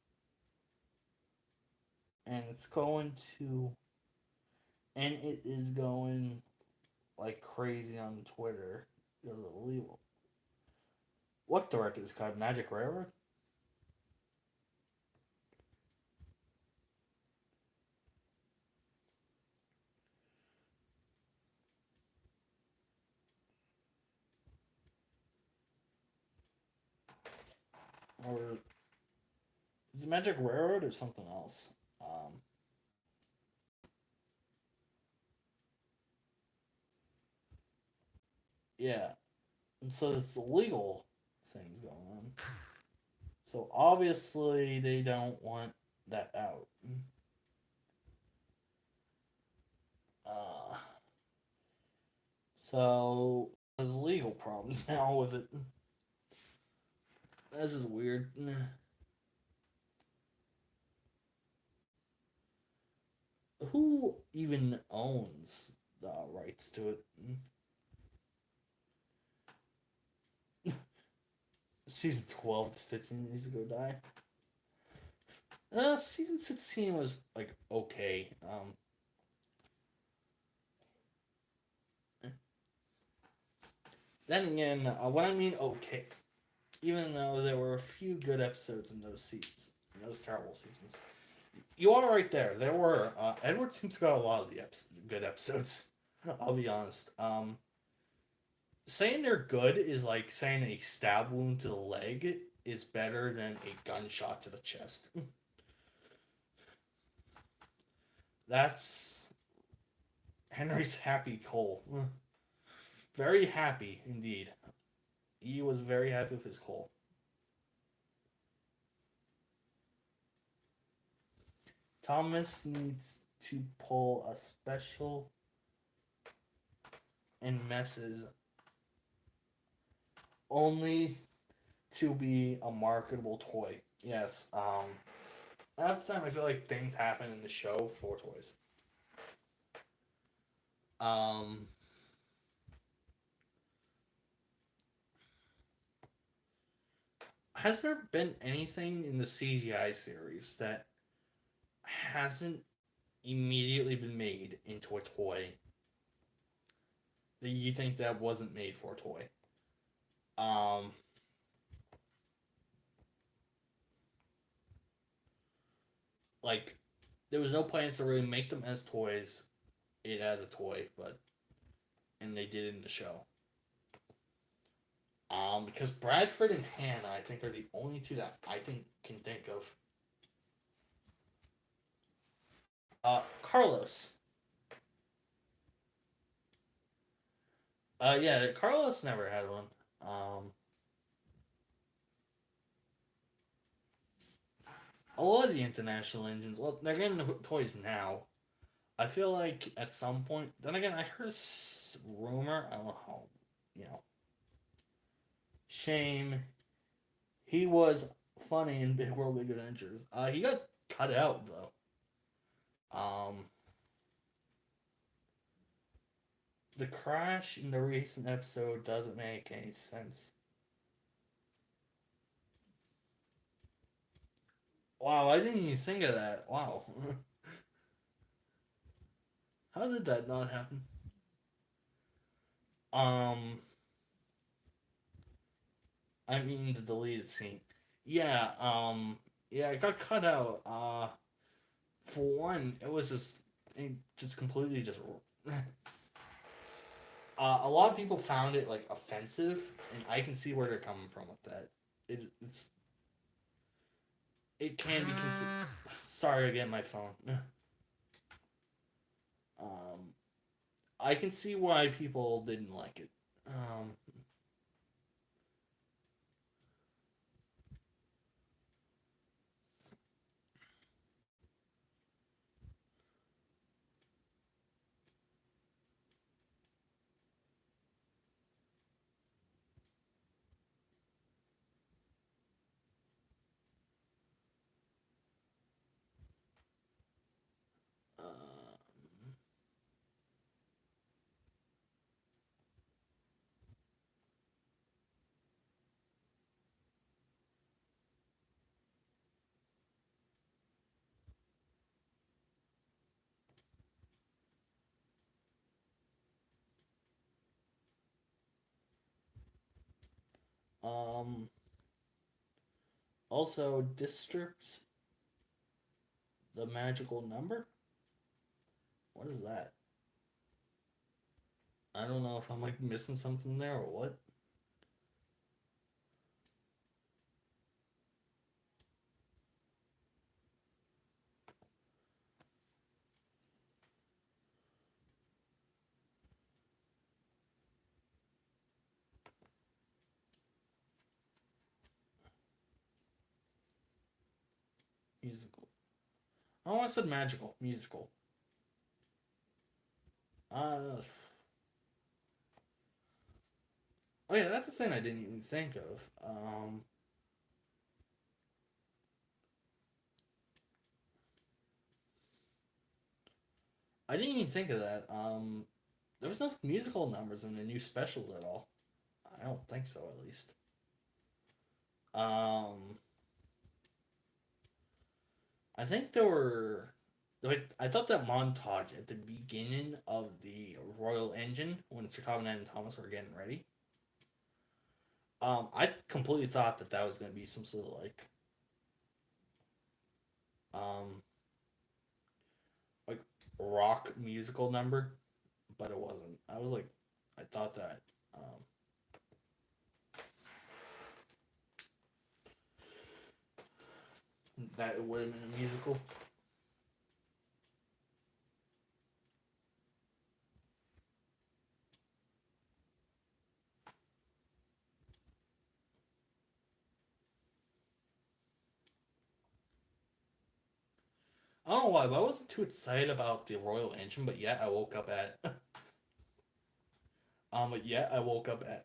and it is going like crazy on Twitter. What director's cut? Magic Railroad? Or is it Magic Railroad or something else? Yeah. And so it's legal things going on. So obviously they don't want that out. Uh, so there's legal problems now with it. This is weird. Who even owns the rights to it? Season 12, 16 needs to go die. Season 16 was like okay. Then again, when I mean okay, even though there were a few good episodes in those seasons, in those terrible seasons, you are right there. There were. Edward seems to got a lot of the good episodes. I'll be honest. Saying they're good is like saying a stab wound to the leg is better than a gunshot to the chest. That's Henry's happy Cole. Very happy indeed. He was very happy with his Cole. Thomas needs to pull a special and messes only to be a marketable toy. Yes. Half the time I feel like things happen in the show for toys. Um, has there been anything in the CGI series that hasn't immediately been made into a toy that you think that wasn't made for a toy? Um, like there was no plans to really make them as toys, it as a toy, but and they did it in the show. Because Bradford and Hannah, I think, are the only two that I think can think of. Carlos. Yeah, Carlos never had one. A lot of the international engines, well, they're getting the toys now. I feel like at some point, then again, I heard a rumor. I don't know how, you know. Shame. He was funny in Big World Big Adventures. He got cut out though. Um, the crash in the recent episode doesn't make any sense. Wow, I didn't even think of that. Wow. How did that not happen? Um, I mean the deleted scene. Yeah, yeah, it got cut out. For one, it just completely just. A lot of people found it like offensive, and I can see where they're coming from with that. It's it can be considered. Sorry, again, my phone. um, I can see why people didn't like it. Um, uh, um, also, districts the magical number. What is that? I don't know if I'm like missing something there or what. Musical. Oh, I said magical. Musical. Uh, oh yeah, that's the thing I didn't even think of. I didn't even think of that. There was no musical numbers in the new specials at all. I don't think so, at least. Um, I think there were. Like, I thought that montage at the beginning of the Royal Engine when Sir Covenant and Thomas were getting ready. I completely thought that that was gonna be some sort of um, like rock musical number, but it wasn't. I was like, I thought that that it would have been a musical. I don't know why, but I wasn't too excited about the Royal Engine. But yet I woke up at but yet I woke up at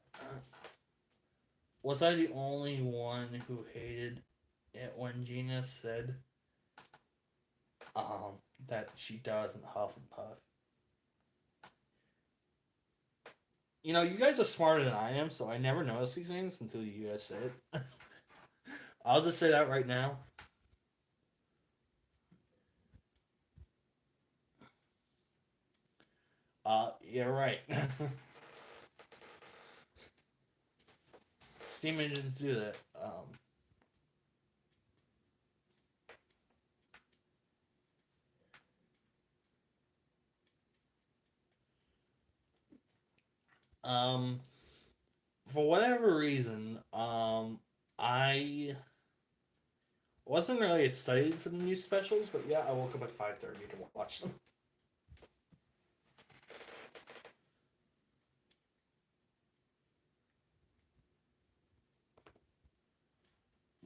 Was I the only one who hated it when Gina said that she doesn't huff and puff? You know, you guys are smarter than I am, so I never notice these things until you guys say it. I'll just say that right now. You're right. Steam engines do that. Um, for whatever reason, I wasn't really excited for the new specials, but yeah, I woke up at 5:30 to watch them.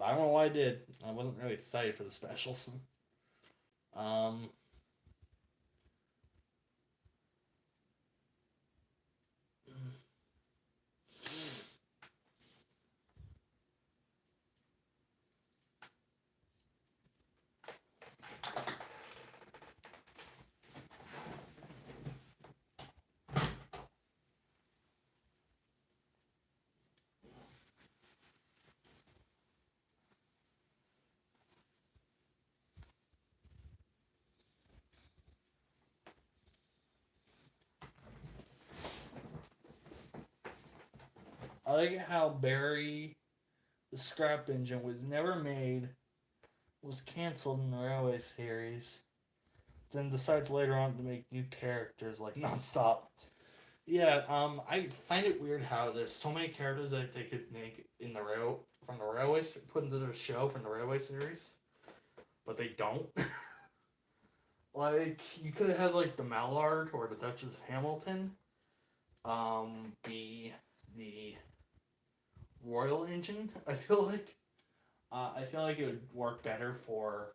I don't know why I did. I wasn't really excited for the specials. Um, I like how Barry, the scrap engine, was never made, was canceled in the Railway series, then decides later on to make new characters like nonstop. Yeah, I find it weird how there's so many characters that they could make in the rail from the railway put into the show from the Railway series, but they don't. Like you could have had like the Mallard or the Duchess of Hamilton, be the Royal Engine. I feel like it would work better for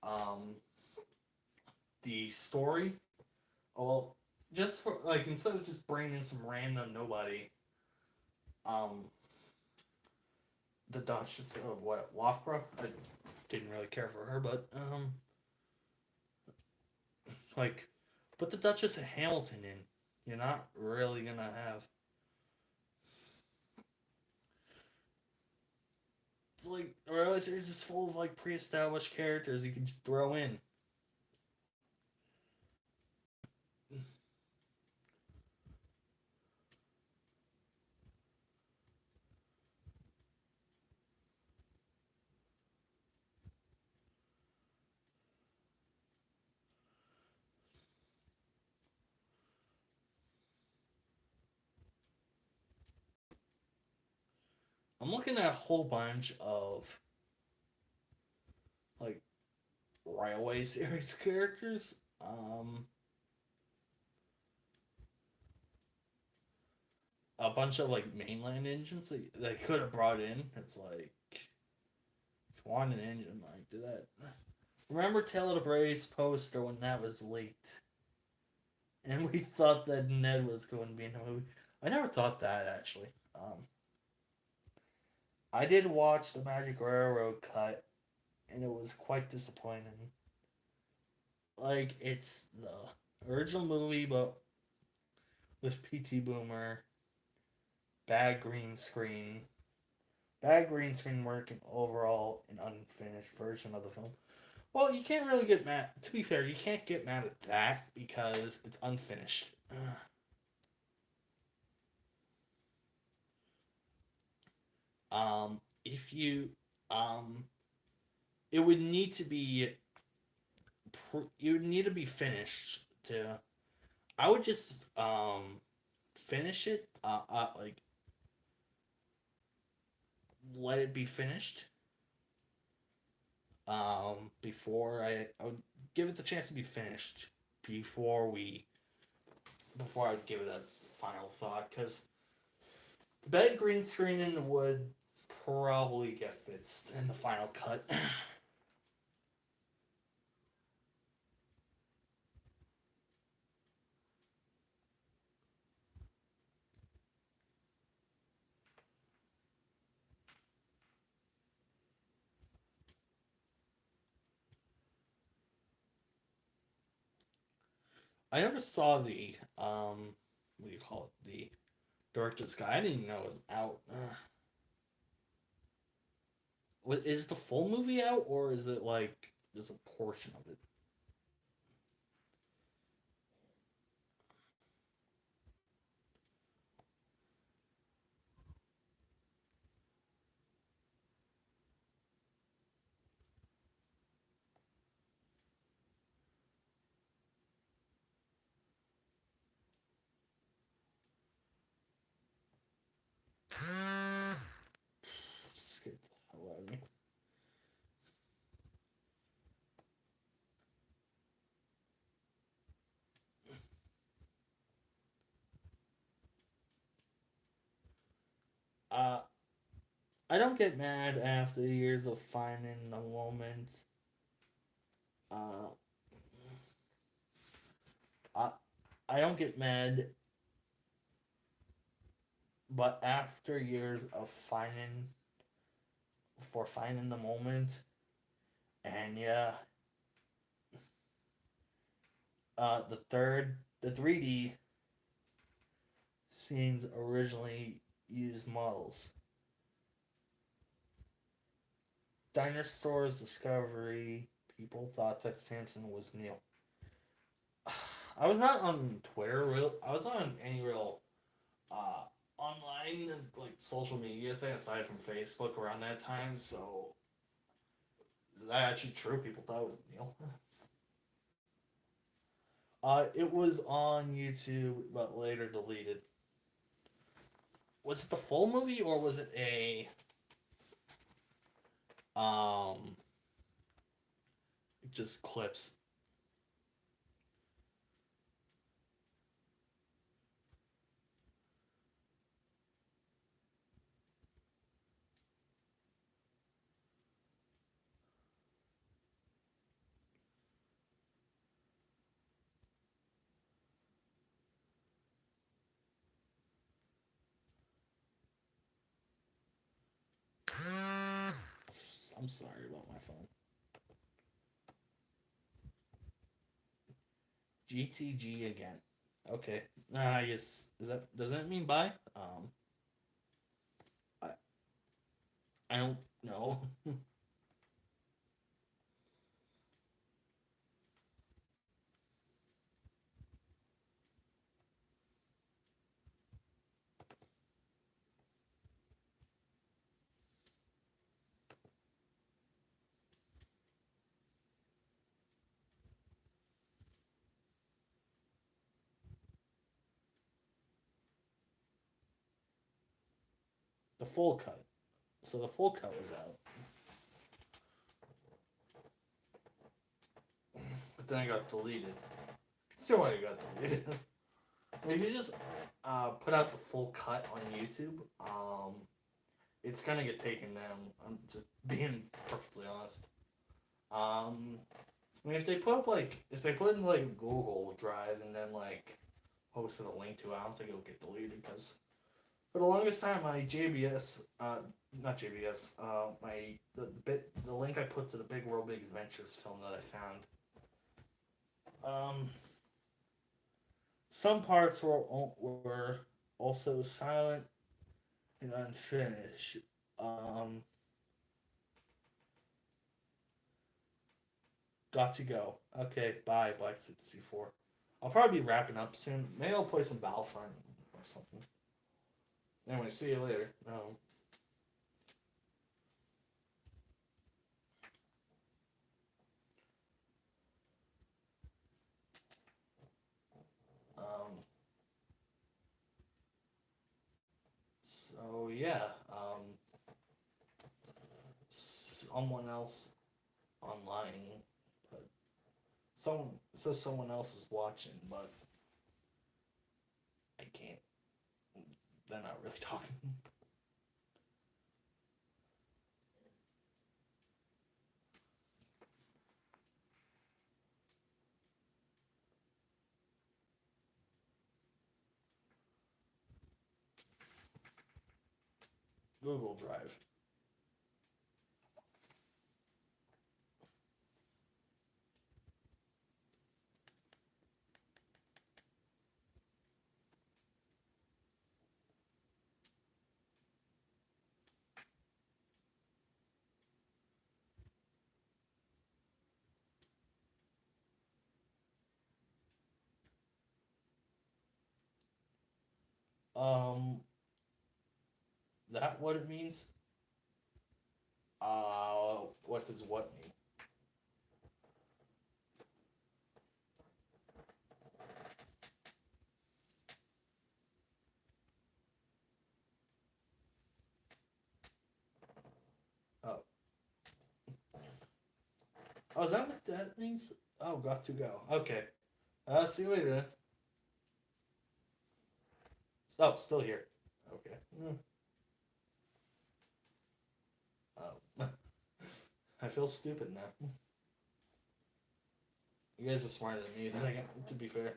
um the story. Well, just for like instead of just bringing in some random nobody, um, the Duchess of what Loughborough. I didn't really care for her, but like put the Duchess of Hamilton in. You're not really gonna have. It's like the Railway series is full of like pre-established characters you can just throw in. I'm looking at a whole bunch of like Railway series characters. A bunch of like mainland engines that they could have brought in. It's like if you want an engine, like do that. Remember Taylor the Braves poster when that was leaked, and we thought that Ned was going to be in the movie. I never thought that actually. I did watch the Magic Railroad cut, and it was quite disappointing. Like it's the original movie, but with P.T. Boomer, bad green screen, bad green screen work, and overall an unfinished version of the film. Well, you can't really get mad. To be fair, you can't get mad at that because it's unfinished. If you, um, it would need to be, you would need to be finished to. I would just finish it. Like let it be finished. Before I would give it the chance to be finished before we before I would give it a final thought because the bad green screening would probably get fixed in the final cut. I never saw the what do you call it? The director's guy. I didn't even know it was out. What is the full movie out, or is it like just a portion of it? Just get the hell out of me. Uh, I don't get mad after years of finding the moment. Uh, I I don't get mad, but after years of finding the moment, and yeah, the 3D scenes originally used models. Dinosaurs Discovery. People thought that Samson was Neil. I was not on Twitter. Real. I was not on any real uh, online like social media thing aside from Facebook around that time. So is that actually true? People thought it was Neil. It was on YouTube, but later deleted. Was it the full movie or was it a um just clips? I'm sorry about my phone. GTG again. Okay. I guess is that does that mean bye? I I don't know. The full cut. So the full cut was out, but then I got deleted. See why it got deleted. If you just put out the full cut on YouTube, it's gonna get taken down. I'm just being perfectly honest. I mean, if they put it in like Google Drive and then like posted a link to it, I don't think it'll get deleted because for the longest time my JBS, not JBS, my the link I put to the Big World Big Adventures film that I found, um, some parts were also silent and unfinished. Um, got to go. Okay, bye, Black 64. I'll probably be wrapping up soon. Maybe I'll play some Battlefront or something. Anyway, see you later. Um, so yeah, someone else online, but someone it says someone else is watching, but I can't. They're not really talking. Google Drive. Is that what it means? What does what mean? Oh, oh, is that what that means? Oh, got to go. Okay. See you later. Oh, still here. Okay. Oh, I feel stupid now. You guys are smarter than me. Then I got to be fair.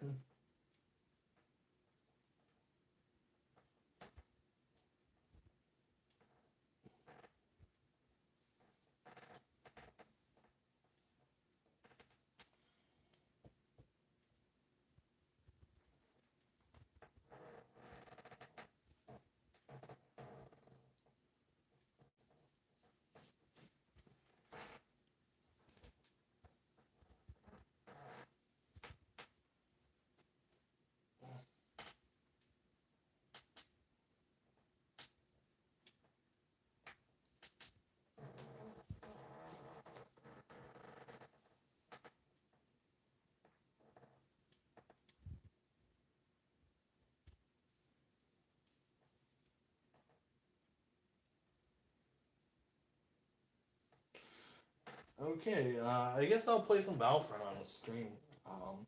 Okay. I guess I'll play some Battlefront on the stream. Um.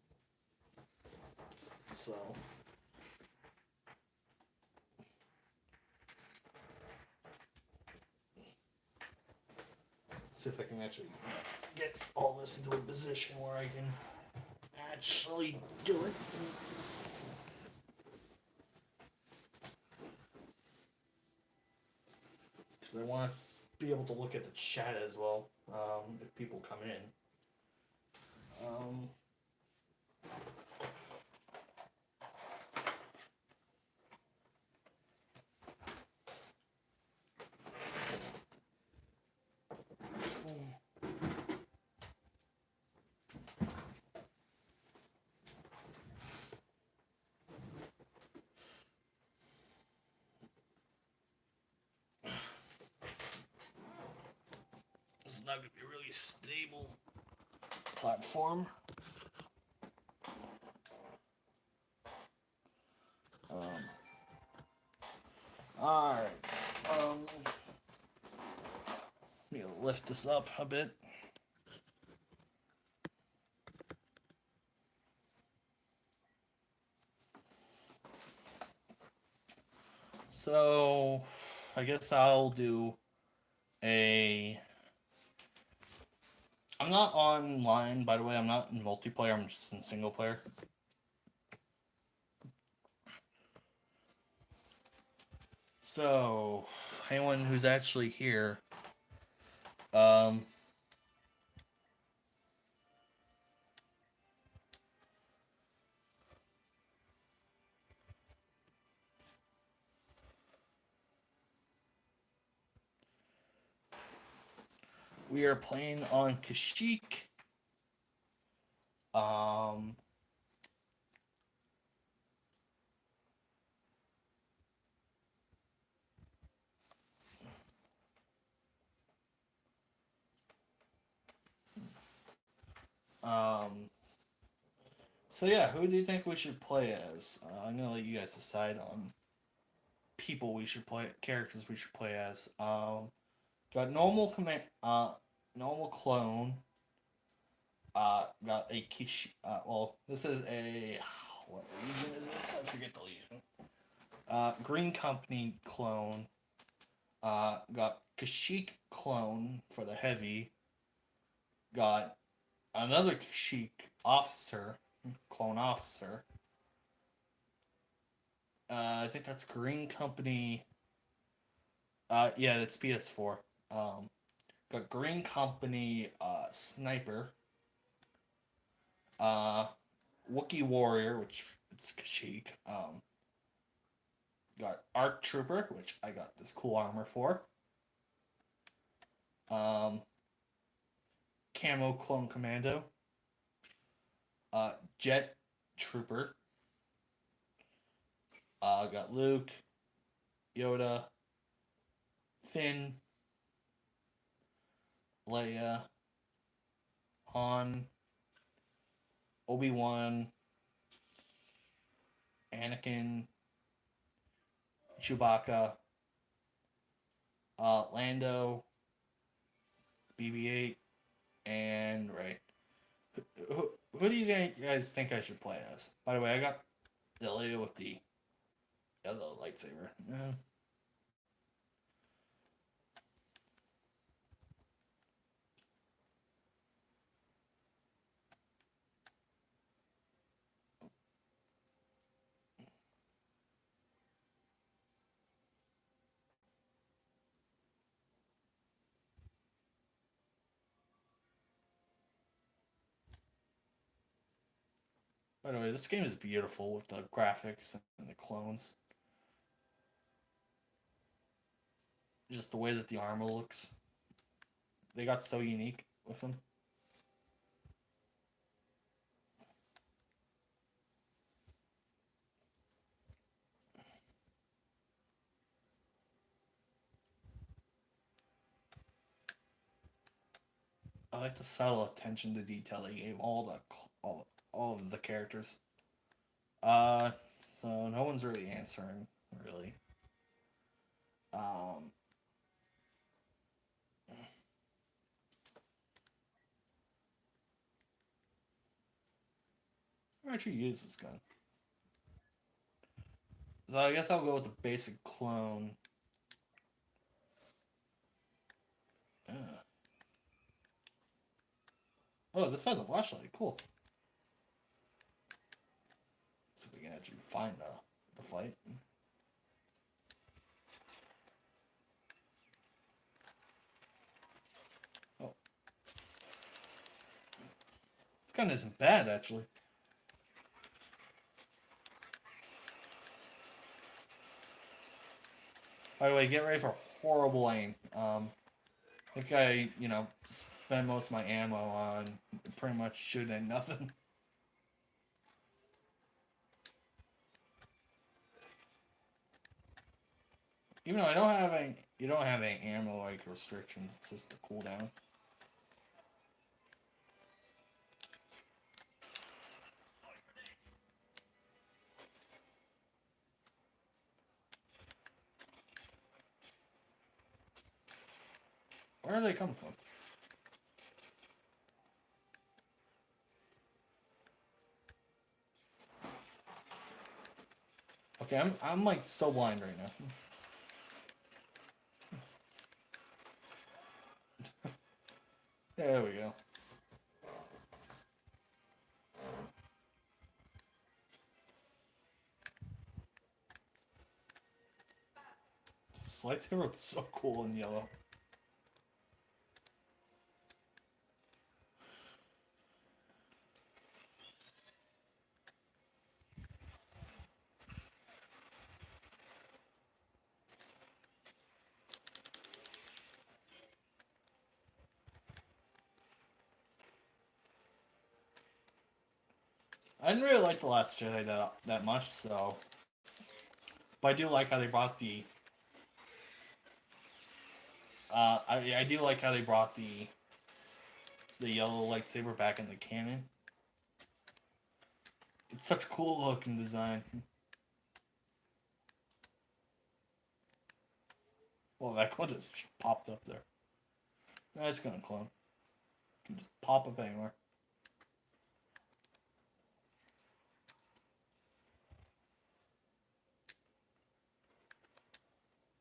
So. Let's see if I can actually get all this into a position where I can actually do it. Because I want to be able to look at the chat as well if people come in. Um, this is not going to be a really stable platform. Alright. Let me lift this up a bit. So, I guess I'll do a. I'm not online, by the way. I'm not in multiplayer. I'm just in single player. So, anyone who's actually here, um, we are playing on Kashyyyk. Um, um, so yeah, who do you think we should play as? I'm gonna let you guys decide on people we should play, characters we should play as. Got normal command, normal clone. Got a Kish. Well, this is a what legion is this? I forget the legion. Green Company clone. Got Kashyyyk clone for the heavy. Got another Kashyyyk officer, clone officer. I think that's Green Company. Yeah, that's PS4. Got Green Company sniper. Uh, Wookiee warrior, which it's Kashyyyk. Got Arc Trooper, which I got this cool armor for. Camo Clone Commando. Jet Trooper. Got Luke, Yoda, Finn, Leia, Han, Obi-Wan, Anakin, Chewbacca, Lando, BB-8, and Rey. Who do you guys think I should play as? By the way, I got the lady with the yellow lightsaber. By the way, this game is beautiful with the graphics and the clones. Just the way that the armor looks. They got so unique with them. I like the subtle attention to detail they gave all of the characters. So no one's really answering, really. Um, I actually use this gun. So I guess I'll go with the basic clone. Yeah. Oh, this has a flashlight. Cool. So we can actually find the fight. Oh, this gun isn't bad actually. By the way, get ready for horrible aim. I think I, spend most of my ammo on pretty much shooting at nothing. Even though I don't have any, you don't have any ammo like restrictions. It's just the cooldown. Where are they coming from? Okay, I'm like so blind right now. There we go. This lightsaber looks so cool in yellow. I didn't really like the Last Jedi that much, so, but I do like how they brought the. I do like how they brought the yellow lightsaber back in the canon. It's such a cool looking design. Well, that one just popped up there. That's gonna clone. Can just pop up anywhere.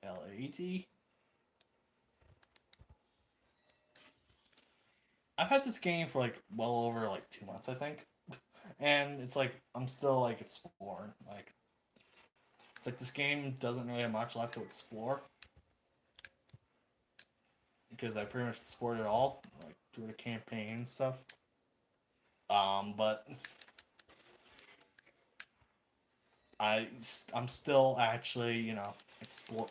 LAT. I've had this game for like well over like 2 months, I think, and it's like I'm still like exploring. Like it's like this game doesn't really have much left to explore because I pretty much explored it all, like through the campaign and stuff. But I'm still actually explore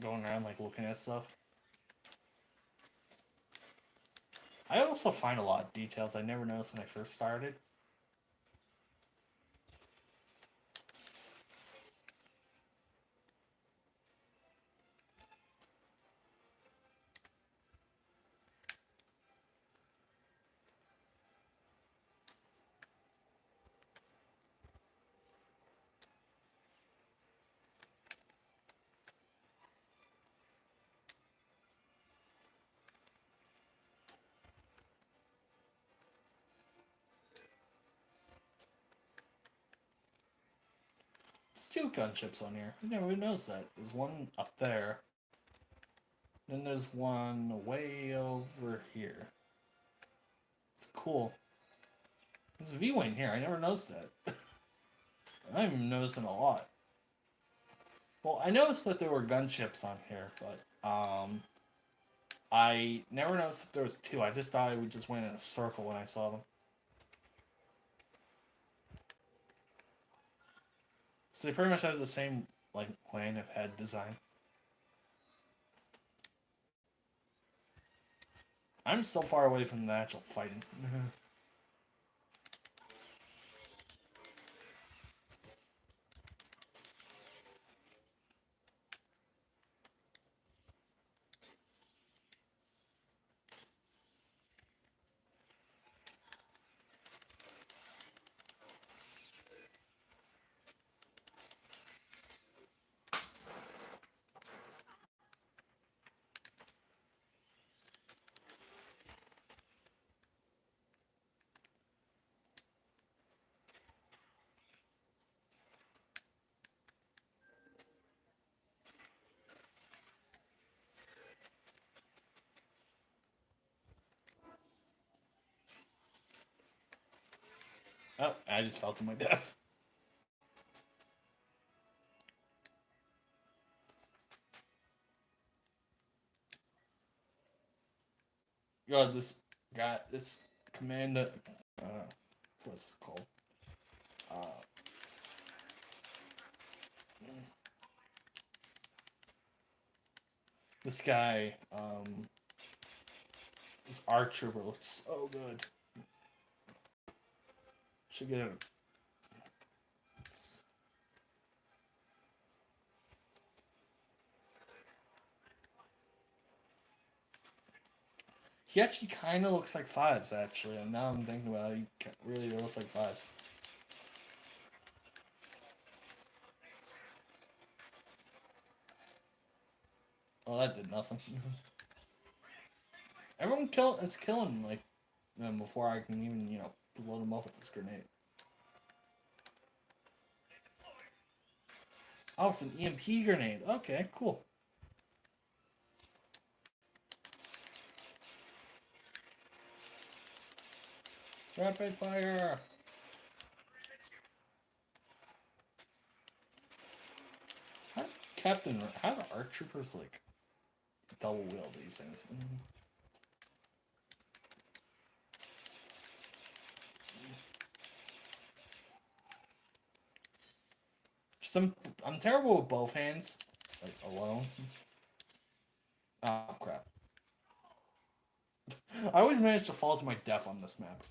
going around like looking at stuff. I also find a lot of details I never noticed when I first started. There's two gunships on here. I never even noticed that. There's one up there. Then there's one way over here. It's cool. There's a V-Wing here. I never noticed that. I'm even noticing a lot. Well, I noticed that there were gunships on here, but I never noticed that there was two. I just thought I would just went in a circle when I saw them. So they pretty much have the same like plane of head design. I'm so far away from the actual fighting. Oh, I just fell to my death. God, this guy, this commander, what's it called? Uh, this guy, this ARC trooper looks so good. Should get it. He actually kind of looks like Fives, actually. And now I'm thinking about it, he really looks like Fives. Oh, that did nothing. Everyone is killing like them before I can even load them up with this grenade. Oh, it's an EMP grenade. Okay, cool. Rapid fire. How do ARC troopers like double wield these things? I'm terrible with both hands, like alone. Oh crap! I always manage to fall to my death on this map.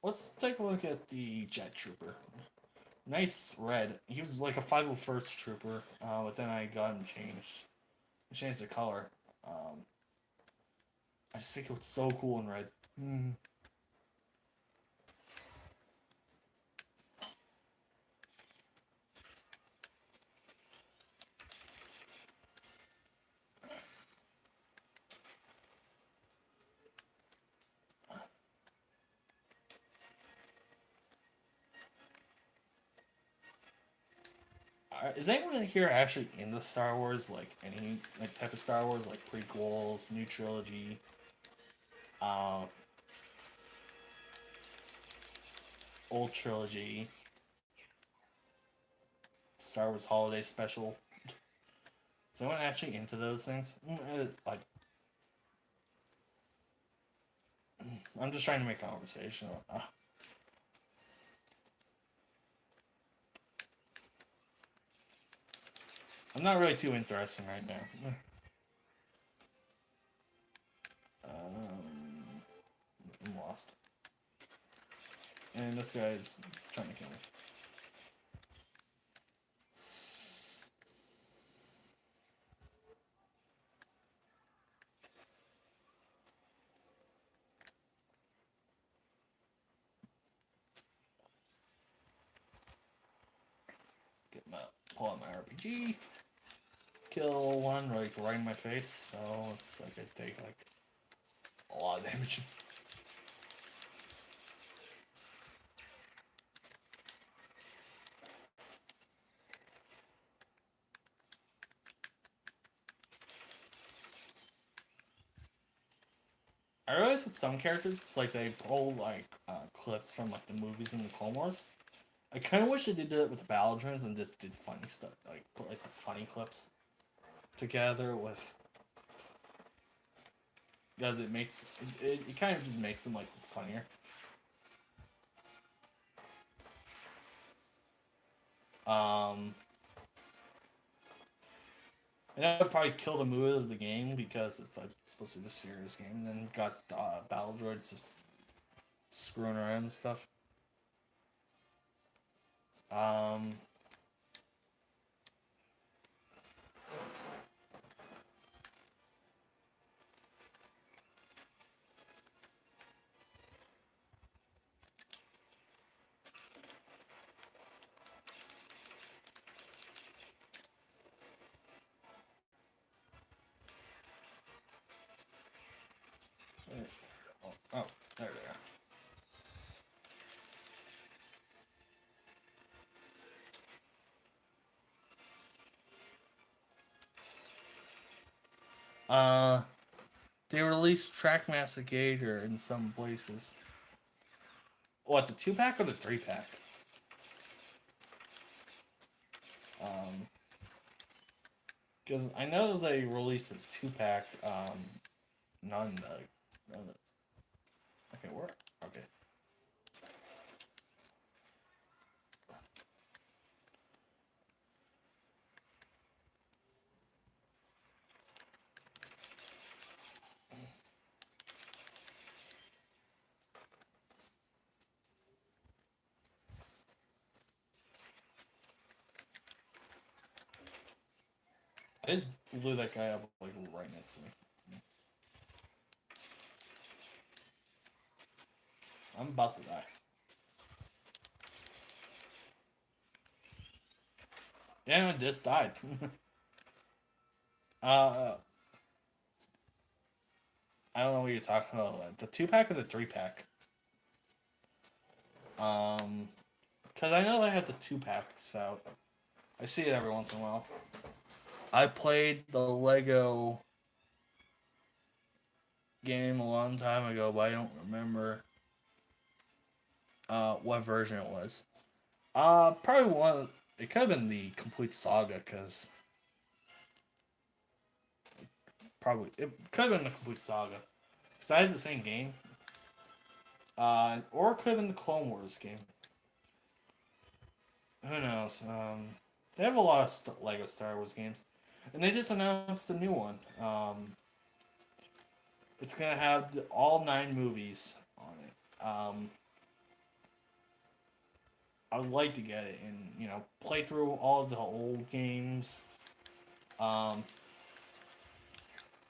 Let's take a look at the Jet Trooper. Nice red. He was like a 501st Trooper, but then I got him changed. I changed the color. I just think it looks so cool in red. Is anyone here actually into Star Wars? Like any like type of Star Wars, like prequels, new trilogy, uh, old trilogy, Star Wars Holiday Special? Is anyone actually into those things? Like, I'm just trying to make conversation. I'm not really too interested right now. I'm lost. And this guy's trying to kill me. Pull out my RPG. Kill one like right in my face, so it's like I take like a lot of damage. I realize with some characters, it's like they pull like clips from like the movies and the Clone Wars. I kind of wish they did it with the Battle Drones and just did funny stuff, like put like the funny clips together with, because it makes it kind of just makes them like funnier. Um, and I would probably kill the mood of the game because it's like supposed to be a serious game, and then got battle droids just screwing around and stuff. Um, oh, there they are. They released Trackmaster Gator in some places. What, the 2-pack or the 3-pack? Because I know they released a 2-pack. None. Okay, where? Okay. I just blew that guy up like right next to me. I'm about to die. Damn, I just died. uh, I don't know what you're talking about. The 2-pack or the 3-pack? Because I know they have the 2-packs out. I see it every once in a while. I played the Lego game a long time ago, but I don't remember what version it was. Probably one. It could have been the complete saga, because probably it could have been the complete saga, because I had the same game. Or it could have been the Clone Wars game. Who knows? They have a lot of Lego Star Wars games, and they just announced a new one. It's gonna have all 9 movies on it. I would like to get it and play through all of the old games, um,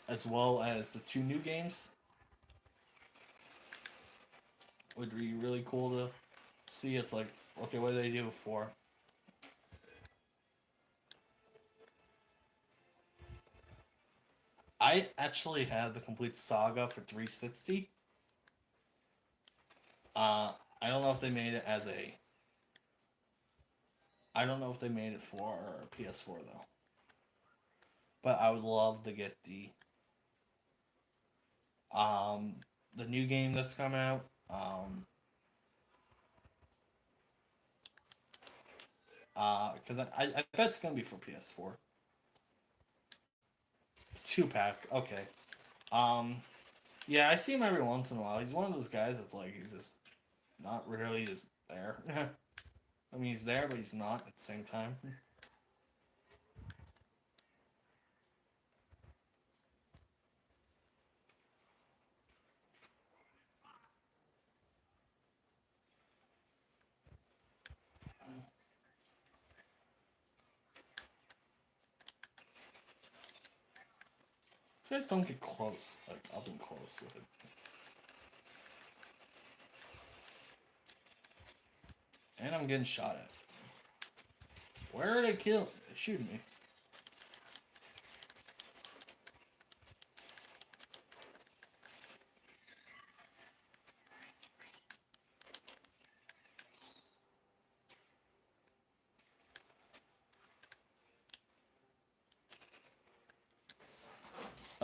as well as the 2 new games. Would be really cool to see. It's like, okay, what did they do before? I actually had the complete saga for 360. I don't know if they made it as a. I don't know if they made it for PS4 though. But I would love to get um the new game that's come out. Because I bet it's gonna be for PS4. 2-pack, okay. Um, yeah, I see him every once in a while. He's one of those guys that's like he's just not really just there. I mean, he's there, but he's not at the same time. So just don't get close, like up and close with it. And I'm getting shot at. Where are they killing? They're shooting me.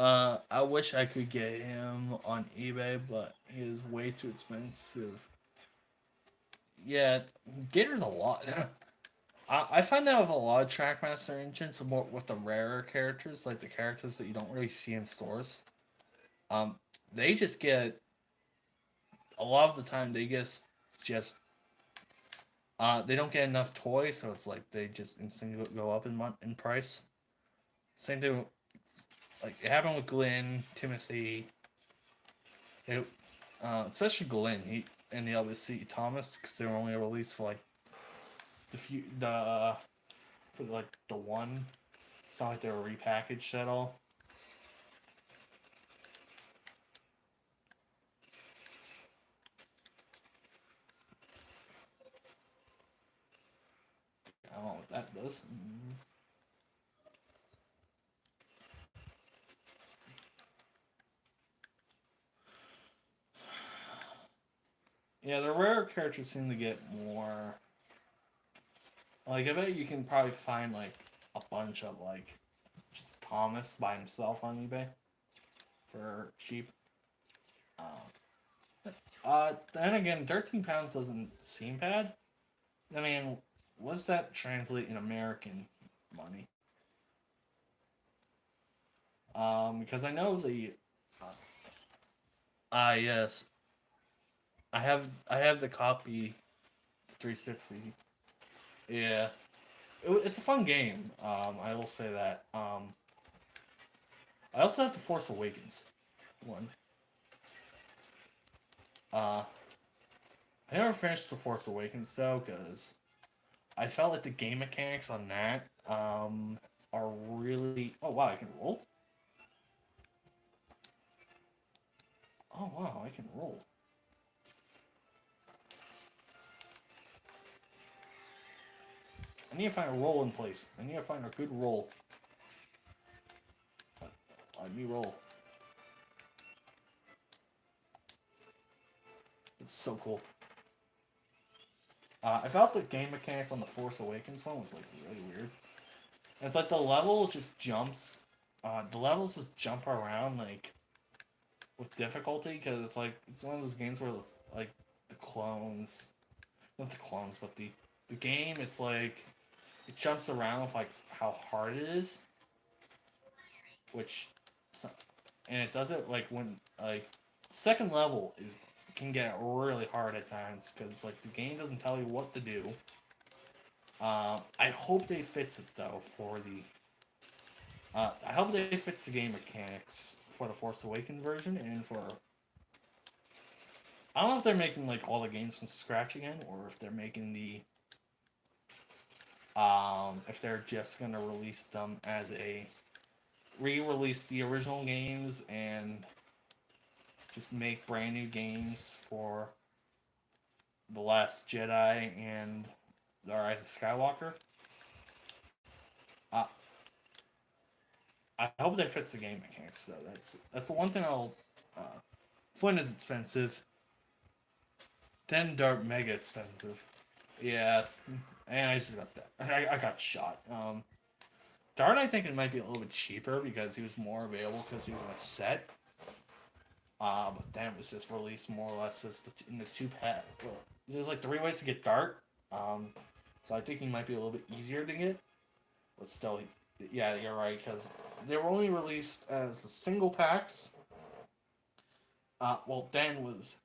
I wish I could get him on eBay, but he is way too expensive. Yeah, Gator's a lot. I find out with a lot of Trackmaster engines, more with the rarer characters, like the characters that you don't really see in stores. Um, they just get a lot of the time they just they don't get enough toys, so it's like they just instantly go up in price. Same thing, like it happened with Glenn, Timothy, it, especially Glenn. He and the obviously Thomas because they were only released for like the for like the one. It's not like they were repackaged at all. I don't know what that does. Yeah, the rare characters seem to get more. Like I bet you can probably find like a bunch of like just Thomas by himself on eBay for cheap. Then again, £13 doesn't seem bad. I mean, what's that translate in American money? Because I know the yes, I have the copy 360. Yeah, it's a fun game. I will say that. I also have the Force Awakens one. Uh, I never finished the Force Awakens though, because I felt like the game mechanics on that are really. Oh wow, I can roll. Oh wow, I can roll. I need to find a roll in place. I need to find a good roll. Let me roll. It's so cool. I felt the game mechanics on the Force Awakens one was like really weird. And it's like the level just jumps. The levels just jump around like with difficulty because it's like it's one of those games where it's like the clones, not the clones, but the game. It's like it jumps around with like how hard it is, which and it does it like when like second level is can get really hard at times because it's like the game doesn't tell you what to do. I hope they fix it though for the. I hope they fix the game mechanics for the Force Awakens version and for. I don't know if they're making like all the games from scratch again or if they're making the. If they're just gonna release them as a re-release the original games and just make brand new games for the Last Jedi and the Rise of Skywalker. Uh, I hope they fix the game mechanics though. That's the one thing I'll. Flint is expensive. Then Dart mega expensive. Yeah, and I just got that. I got shot. Dart I think it might be a little bit cheaper because he was more available because he was in a set. But then it was just released more or less as in the two pack. Well, there's like three ways to get Dart. So I think he might be a little bit easier to get. But still, yeah, you're right because they were only released as the single packs. Well, Dan was.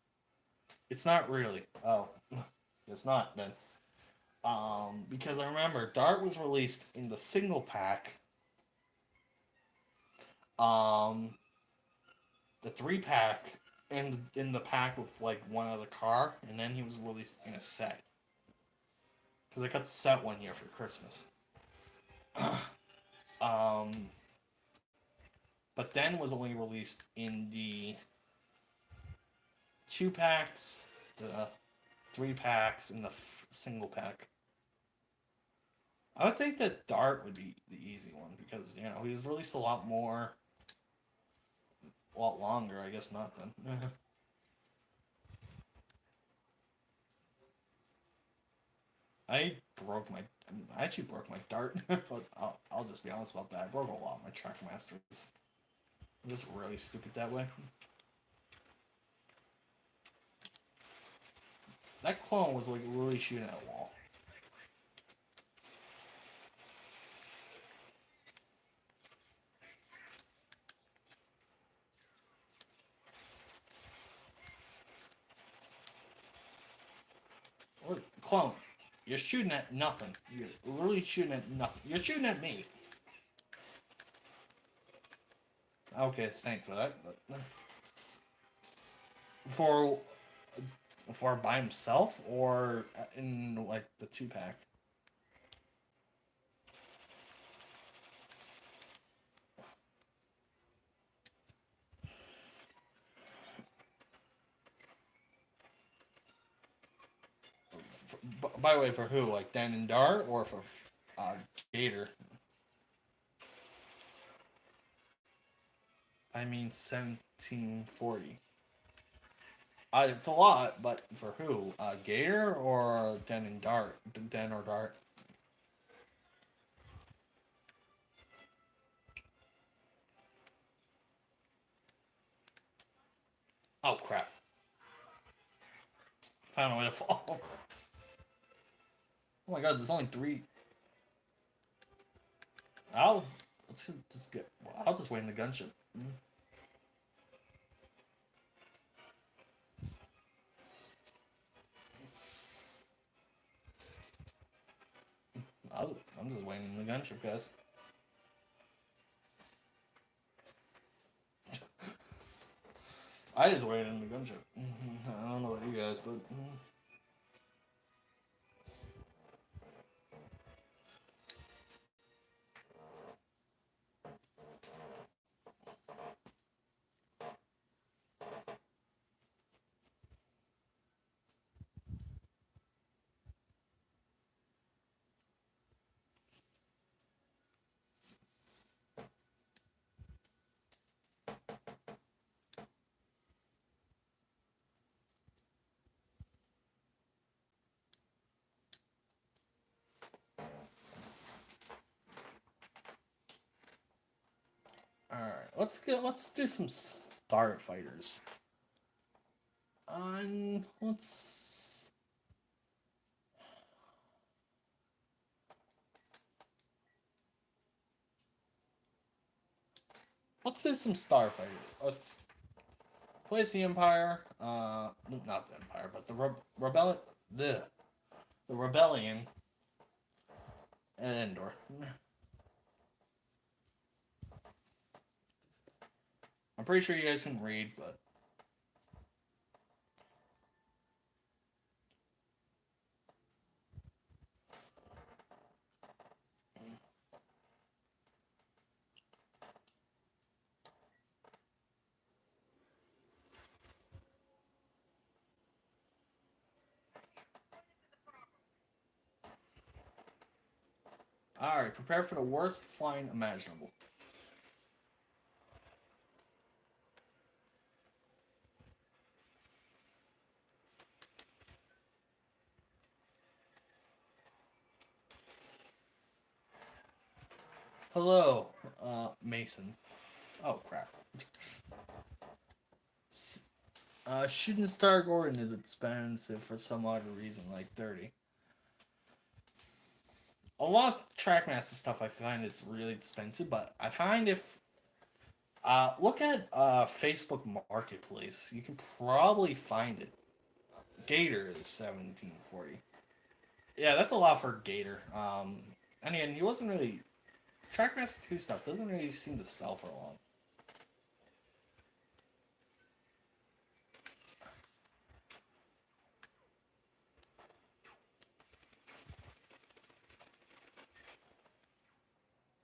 It's not really. Oh, it's not then. Because I remember Dart was released in the single pack. Um, the three pack, and in the pack with like one other car, and then he was released in a set. Because I got the set one year for Christmas. Um, but then was only released in the two packs, the three packs, and the single pack. I would think that Dart would be the easy one because he was released a lot longer. I guess not then. I broke my. I actually broke my Dart. I'll just be honest about that. I broke a lot of my Trackmasters. I'm just really stupid that way. That clone was like really shooting at a wall. Look, clone, you're shooting at nothing. You're literally shooting at nothing. You're shooting at me. Okay, thanks for that. But for by himself or in like the 2-pack. By the way, for who? Like Dan and Dart or for uh, Gator? I mean 1740. It's a lot, but for who? Gator or Den and Dart? Den or Dart? Oh crap! Found a way to fall. Oh my god, there's only 3. I'll let's just get. I'll just wait in the gunship. I'm just waiting in the gunship, guys. I just waited in the gunship. I don't know about you guys, but all right. Let's do some starfighters. Let's. Let's do some starfighters. Let's place the Empire. Not the Empire, but the rebellion. The rebellion at Endor. I'm pretty sure you guys can read, but all right. Prepare for the worst flying imaginable. Hello, Mason. Oh crap. Shooting Star Gordon is expensive for some odd reason, like 30. A lot of Trackmaster stuff I find is really expensive, but I find if look at Facebook Marketplace, you can probably find it. Gator is 1740. Yeah, that's a lot for Gator. And again, he wasn't really Trackmaster 2 stuff doesn't really seem to sell for long.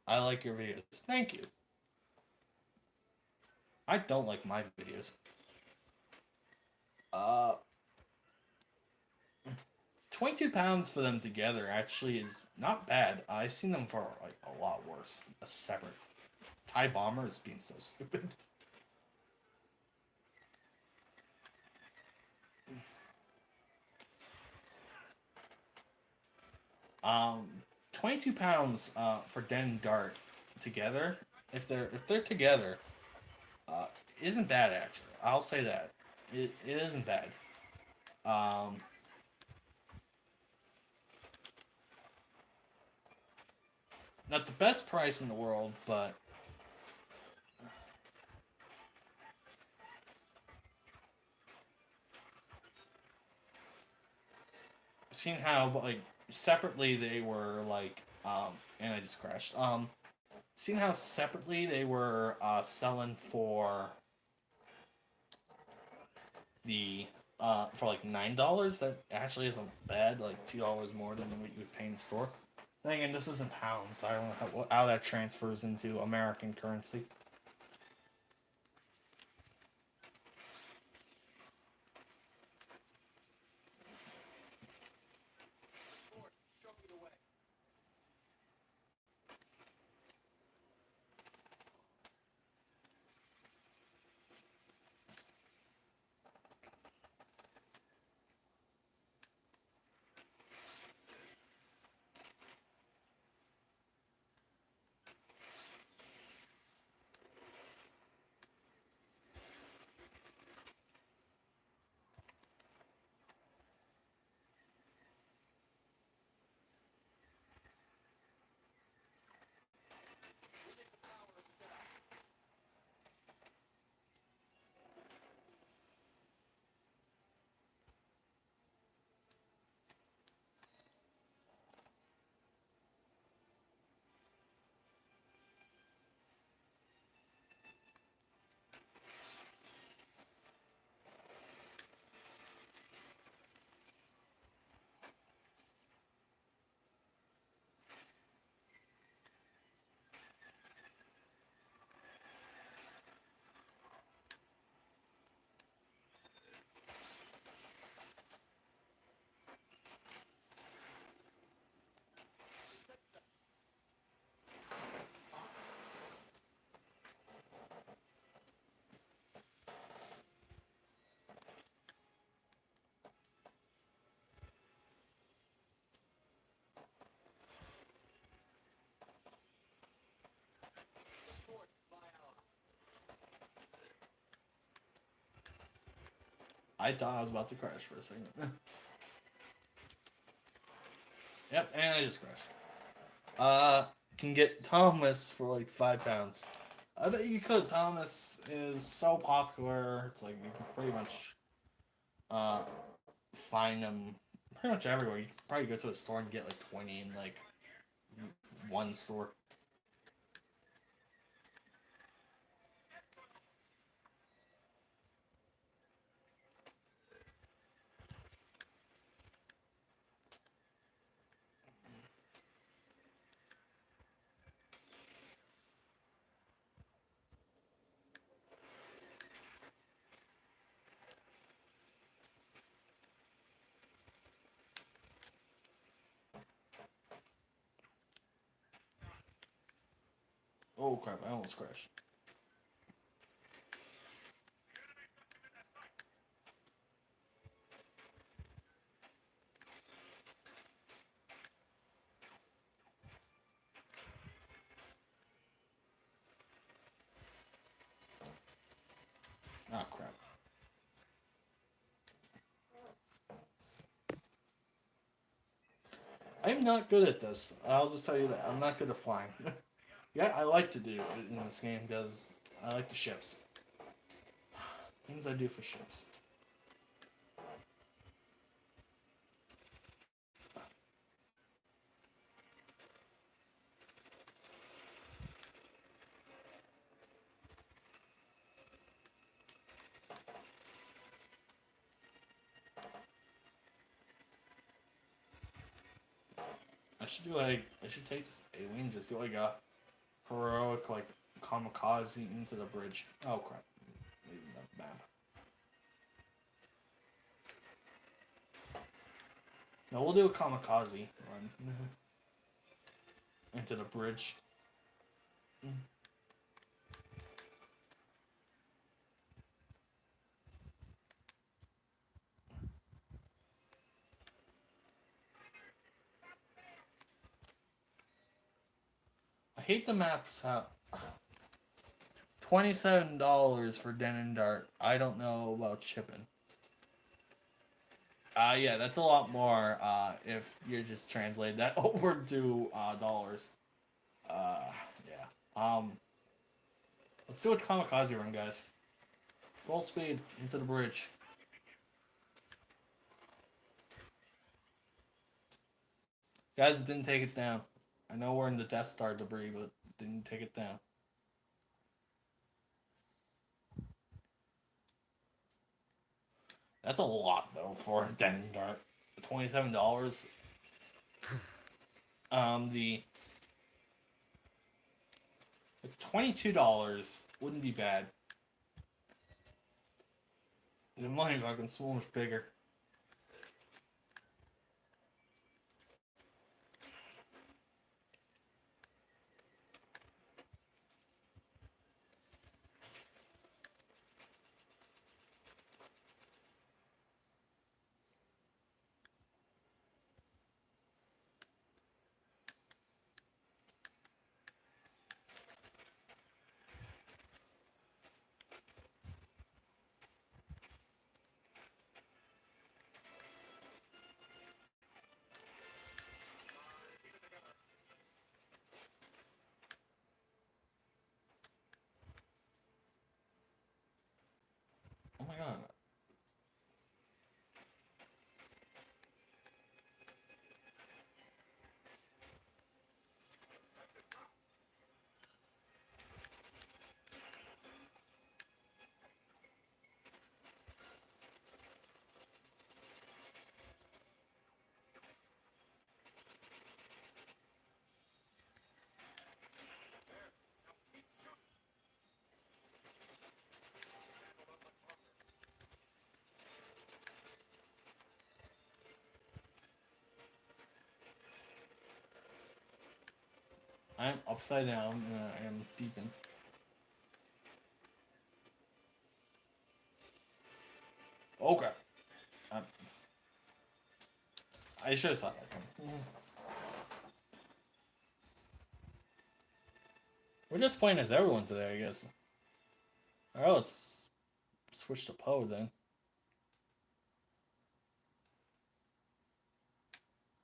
I like your videos. Thank you. I don't like my videos. Uh, 22 pounds for them together actually is not bad. I've seen them for like a lot worse. A separate TIE bomber is being so stupid. 22 pounds for Den and Dart together. If they're together, isn't bad actually. I'll say that it isn't bad. Um, Not the best price in the world, but seeing how like separately they were like and I just crashed. Seeing how separately they were selling the for like $9, that actually isn't bad. Like $2 more than what you would pay in the store. Then again, this isn't pounds. I don't know how that transfers into American currency. I thought I was about to crash for a second. Yep, and I just crashed. Uh, can get Thomas for like £5. I bet you could. Thomas is so popular. It's like you can pretty much uh find them pretty much everywhere. You can probably go to a store and get like 20 in like one store. Oh crap! I almost crashed. Oh crap! I'm not good at this. I'll just tell you that I'm not good at flying. Yeah, I like to do it in this game because I like the ships. Things I do for ships. I should take this alien, just do like a heroic like kamikaze into the bridge. Oh crap! Leaving the map. No, we'll do a kamikaze run into the bridge. I hate the maps how $27 for Den and Dart. I don't know about shipping. Yeah, that's a lot more. If you just translate that over to dollars. Uh, yeah. Let's do a kamikaze run, guys. Full speed into the bridge. Guys, it didn't take it down. I know we're in the Death Star debris, but it didn't take it down. That's a lot though for a Den and Dart. $27. The $22 wouldn't be bad. The money fucking so much bigger. Oh my god. I'm upside down and I am deeping. Okay. Um, I should have saw that coming. We're just playing as everyone today, I guess. Alright, let's switch to Poe then.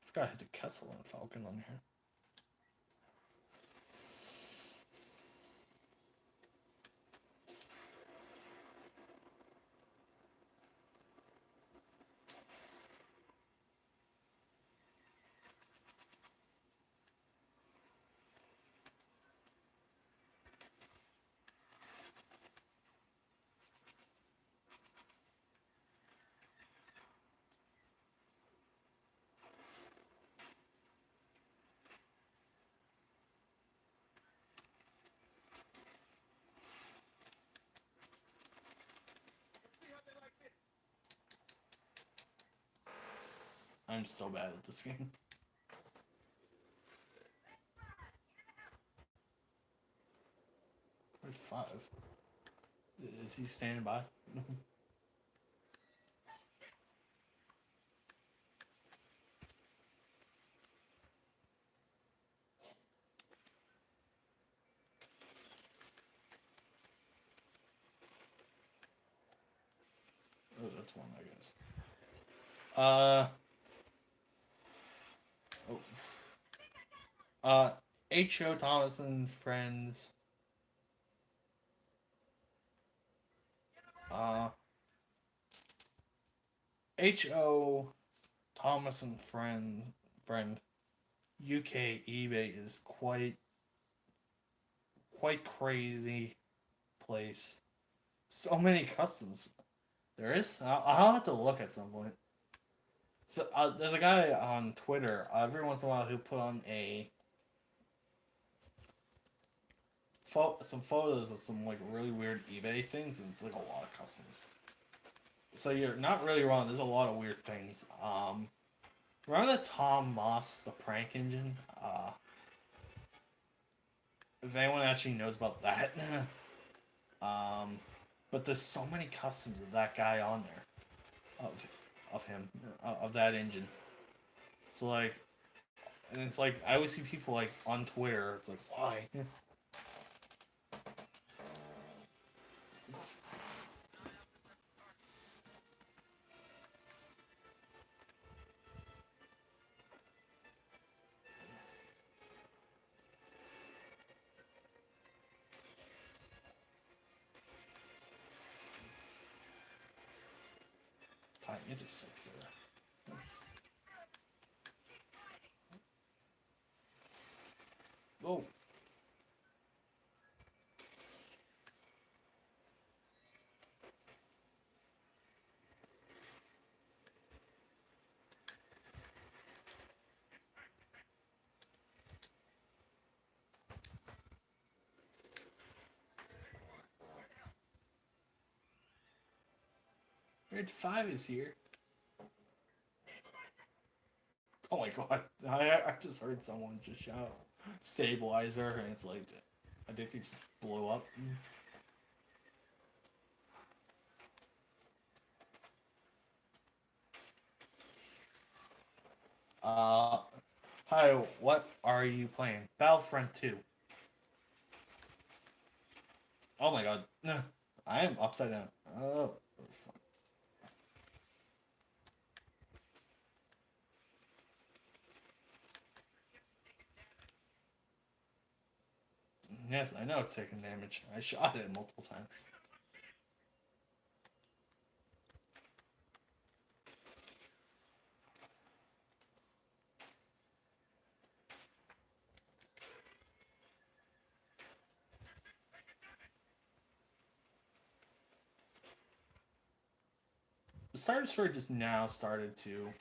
Forgot I had the Kessel and Falcon on here. I'm so bad at this game. Where's 5? Is he standing by? Oh, that's one, I guess. Uh. Oh. H.O. Thomas and friends. Uh. H.O. Thomas and friend. UK eBay is quite crazy place. So many customs. There is. I'll have to look at some point. So there's a guy on Twitter every once in a while who put on some photos of some like really weird eBay things, and it's like a lot of customs. So you're not really wrong. There's a lot of weird things. Remember the Tom Moss the prank engine? If anyone actually knows about that, um, but there's so many customs of that guy on there, of him, of that engine. So like, and it's like I always see people like on Twitter. It's like why? intersect there. Let's... Oh. Grade 5 is here. Oh my god. I just heard someone just shout stabilizer, and it's like, I think they just blew up. Uh, Hi, what are you playing? Battlefront 2. Oh my god. I am upside down. Oh. Yes, I know it's taking damage. I shot it multiple times. The Star Destroyer just now started to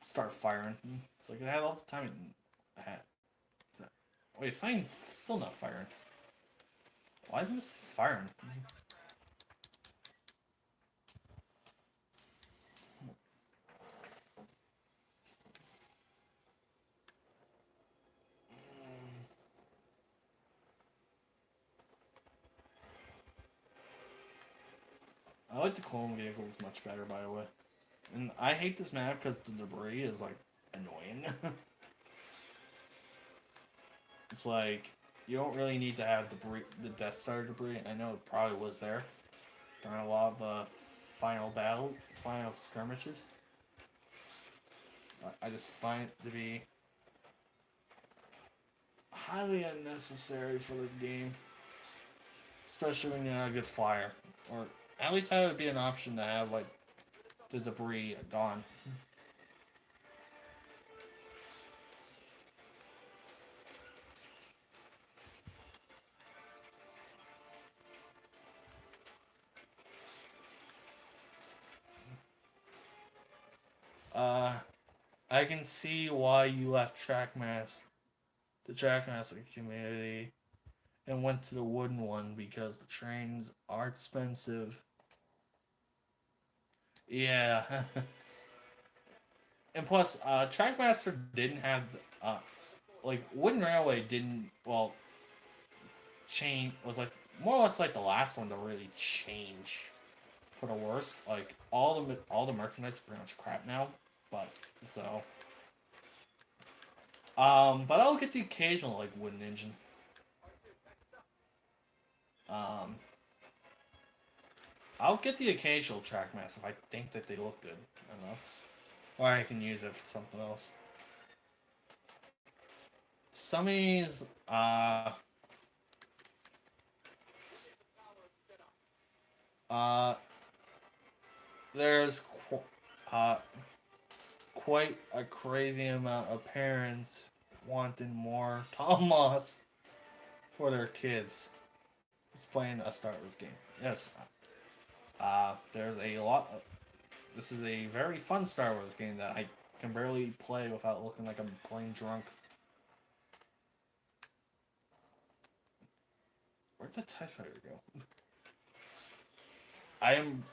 start firing. It's like it had all the time it had. Wait, it's not even, still not firing. Why isn't this firing? I like the clone vehicles much better, by the way. And I hate this map because the debris is like annoying. It's like you don't really need to have the Death Star debris. I know it probably was there during a lot of the final skirmishes. I just find it to be highly unnecessary for the game, especially when you're not a good flyer. Or at least have it be an option to have like the debris gone. Uh, I can see why you left the Trackmaster community, and went to the wooden one because the trains are expensive. Yeah. And plus, Trackmaster didn't have, like, Wooden Railway didn't, well, change, was like, more or less like the last one to really change for the worse. Like, all the merchandise is pretty much crap now, but, so. But I'll get the occasional, like, wooden engine. Um, I'll get the occasional Trackmaster if I think that they look good enough. Or I can use it for something else. Some of these, uh, there's uh, quite a crazy amount of parents wanting more Tom Moss for their kids. He's playing a Star Wars game. Yes. There's a lot. This is a very fun Star Wars game that I can barely play without looking like I'm playing drunk. Where'd the TIE Fighter go? I am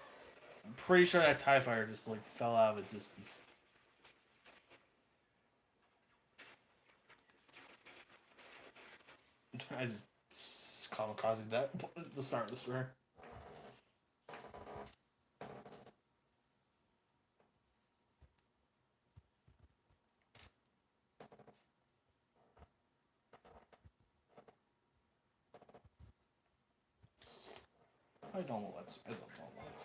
pretty sure that TIE Fighter just like fell out of existence. I just kamikaze that the Star Destroyer. I don't know that's as a normal that's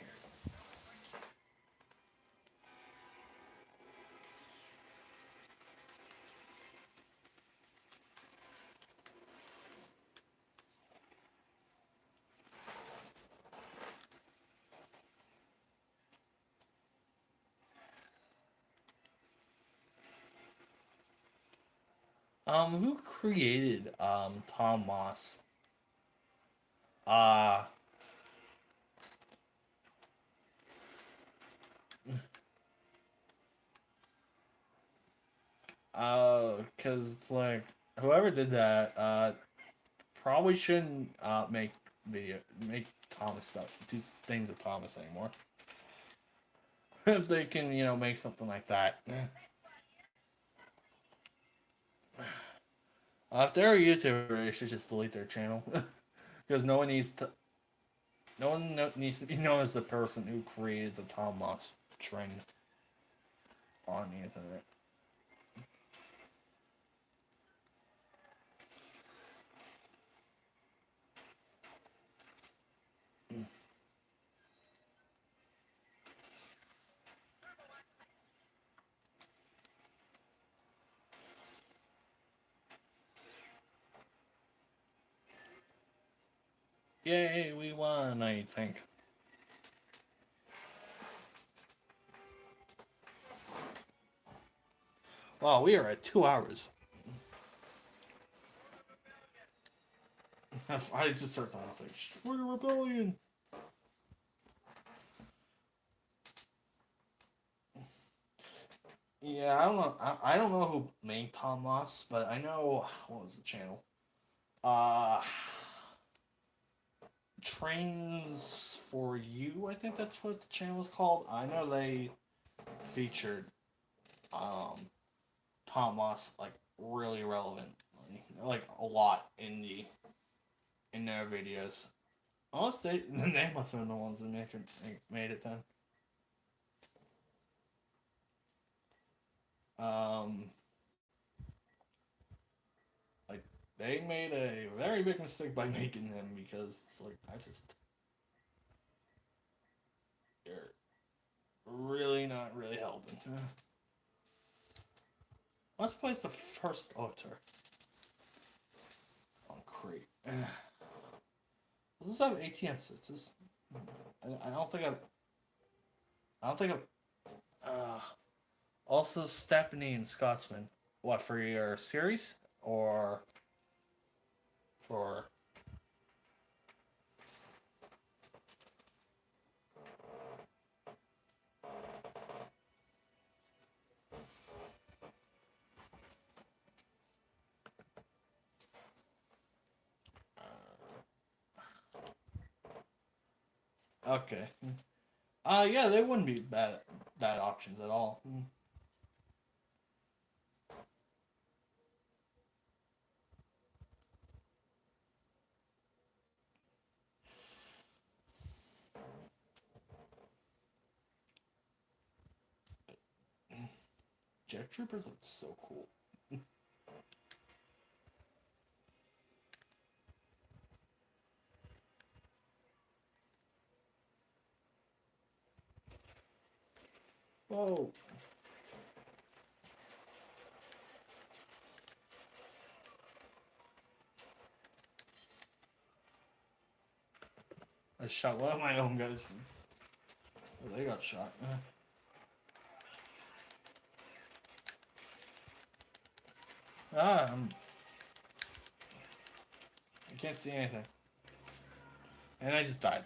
Who created Tom Moss? Uh cause it's like whoever did that, probably shouldn't make Thomas stuff do things with Thomas anymore. If they can, make something like that. If they're a YouTuber, they should just delete their channel because no one needs to be known as the person who created the Tom Moss trend on the internet. Yay, we won! I think. Wow, we are at 2 hours. I just start talking like for the rebellion. Yeah, I don't know. I don't know who made Tom Moss, but I know what was the channel. Uh, Trains for You. I think that's what the channel was called. I know they featured um Tom Moss like really relevant, like a lot in their videos. Unless they must have been the ones that made it then. Um, like they made a very big mistake by making him because it's like I just they're really not really helping. Let's place the first altar on crate. Does this have ATM sits? I don't think I don't think I've. Also, Stephanie and Scotsman. What for your series or for? Okay. Yeah, they wouldn't be bad options at all. Jet Troopers look so cool. Whoa. I shot one of my own guys. Oh, they got shot. I can't see anything. And I just died.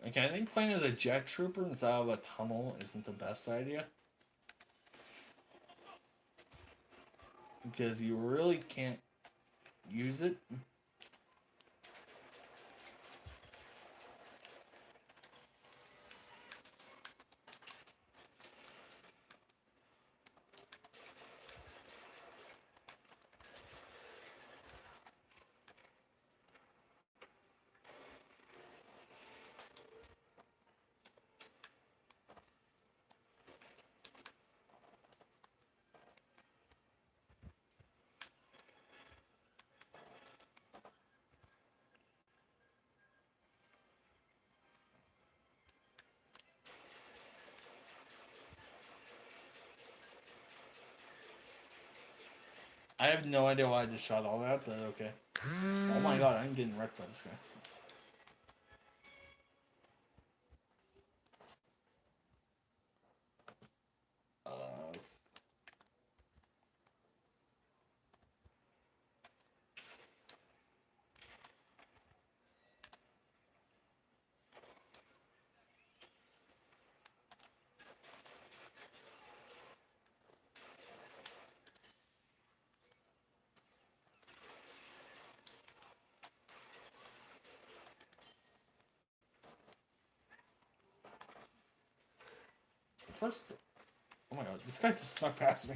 Okay, I think playing as a jet trooper instead of a tunnel isn't the best idea. Because you really can't use it. I have no idea why I just shot all that, but okay. Oh my god, I'm getting wrecked by this guy. first. Oh my god, this guy just snuck past me.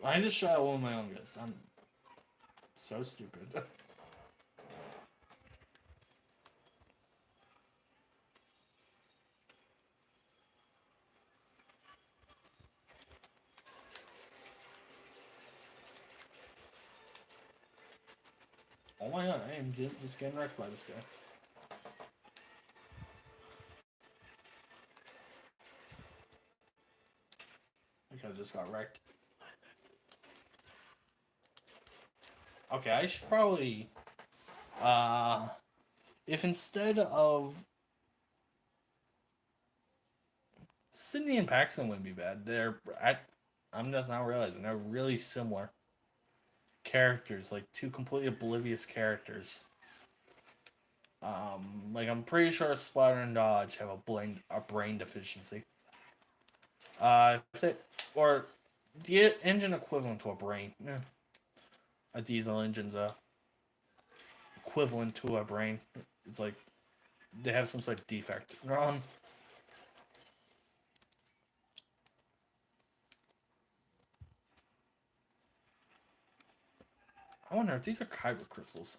I just shot at one of my own guys. I'm so stupid. Oh my god, I am just getting wrecked by this guy. I just got wrecked. Okay, I should probably, if instead of Sydney and Paxton wouldn't be bad. I'm just not realizing they're really similar characters, like two completely oblivious characters. Like I'm pretty sure Spider and Dodge have a brain deficiency. If they, or the engine equivalent to a brain. A diesel engine's equivalent to a brain. It's like they have some sort of defect. Wrong. I wonder if these are kyber crystals.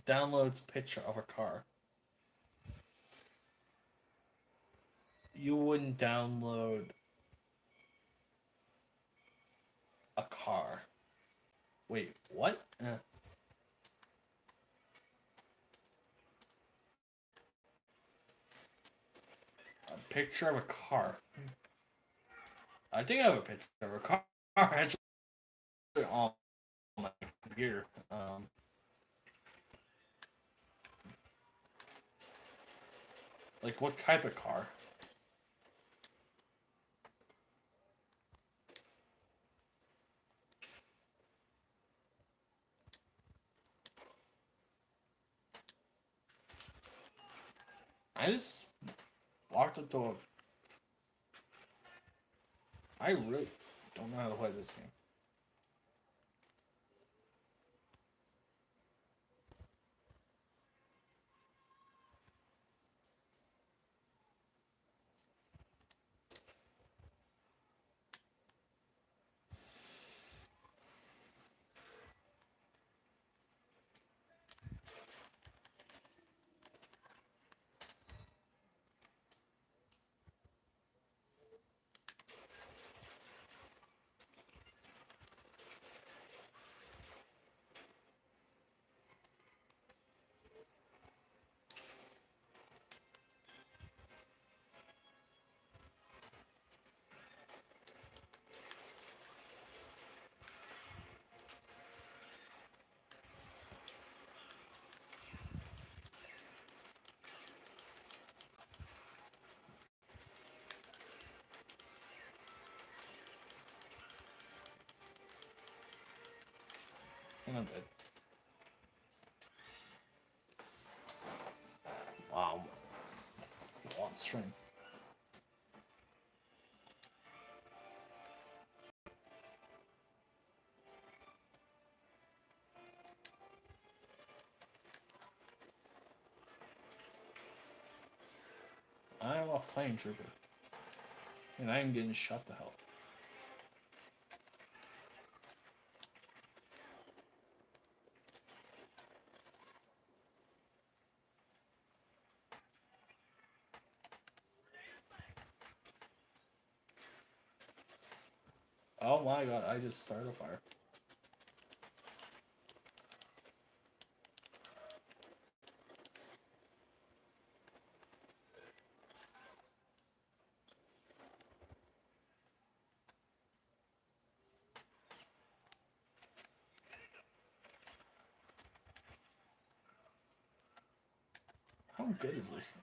Downloads picture of a car. You wouldn't download a car. Wait, what? A picture of a car. I think I have a picture of a car actually on my computer. Like what type of car? I just walked up to a. I really don't know how to play this game. And I'm dead. Wow. On stream. I'm a flame trooper. And I'm getting shot to hell. Oh my god, I just started a fire. How good is this?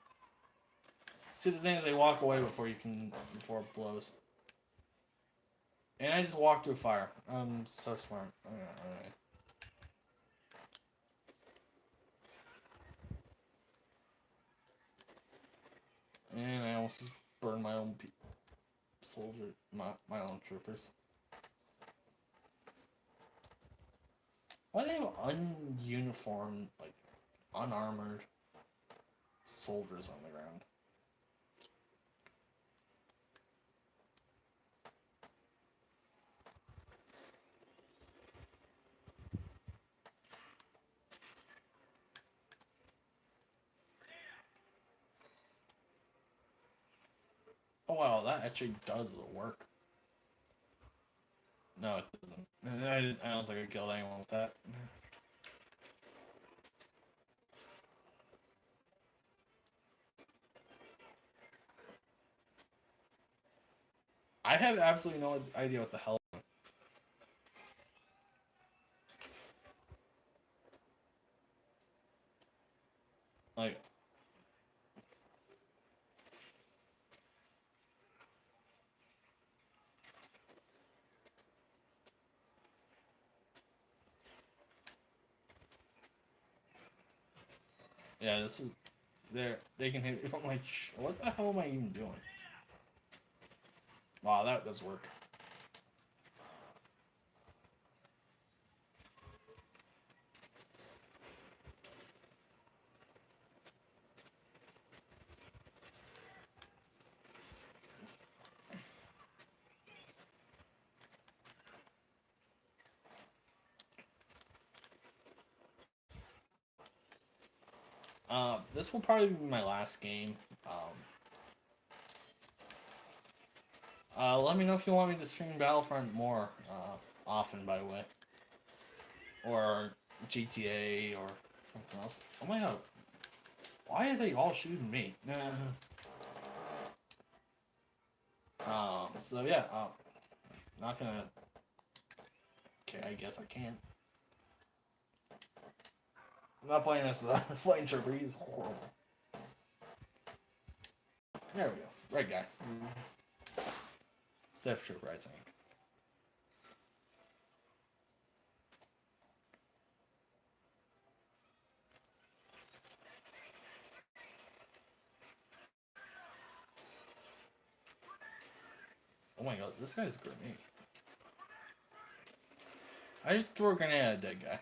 See, the thing is, they walk away before it blows. And I just walked through fire. I'm so smart. Alright. And I almost just burned my own soldier, my own troopers. Why do they have ununiformed, like, unarmored soldiers on the ground? Oh wow, that actually does the work. No, it doesn't. I don't think I killed anyone with that. I have absolutely no idea what the hell. Like, yeah, this is. They can hit. I'm like, what the hell am I even doing? Wow, that does work. This will probably be my last game. Let me know if you want me to stream Battlefront more often, by the way, or GTA or something else. Oh my god, why are they all shooting me? So yeah, not gonna. Okay, I guess I can't. I'm not playing this Flame Trooper. He's horrible. There we go. Right guy. Seth Trooper, I think. Oh my god, this guy's grenade. I just threw a grenade at a dead guy.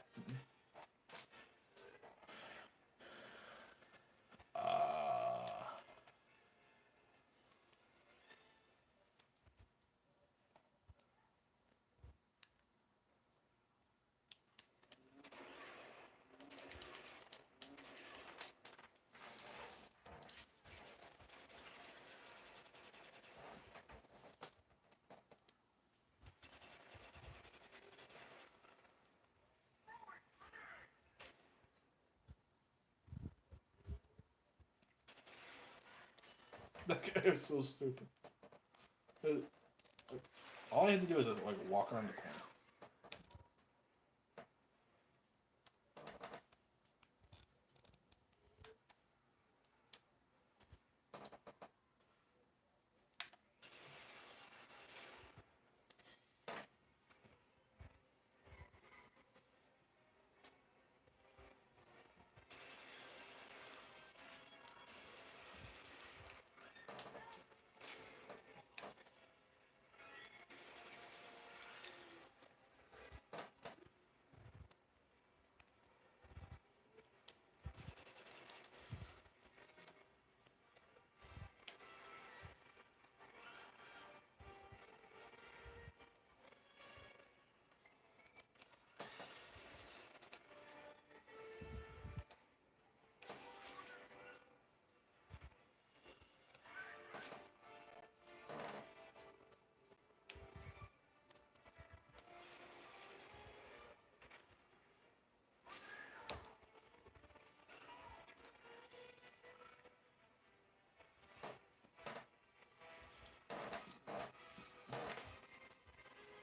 That guy was so stupid. All I had to do was just, like, walk around the corner.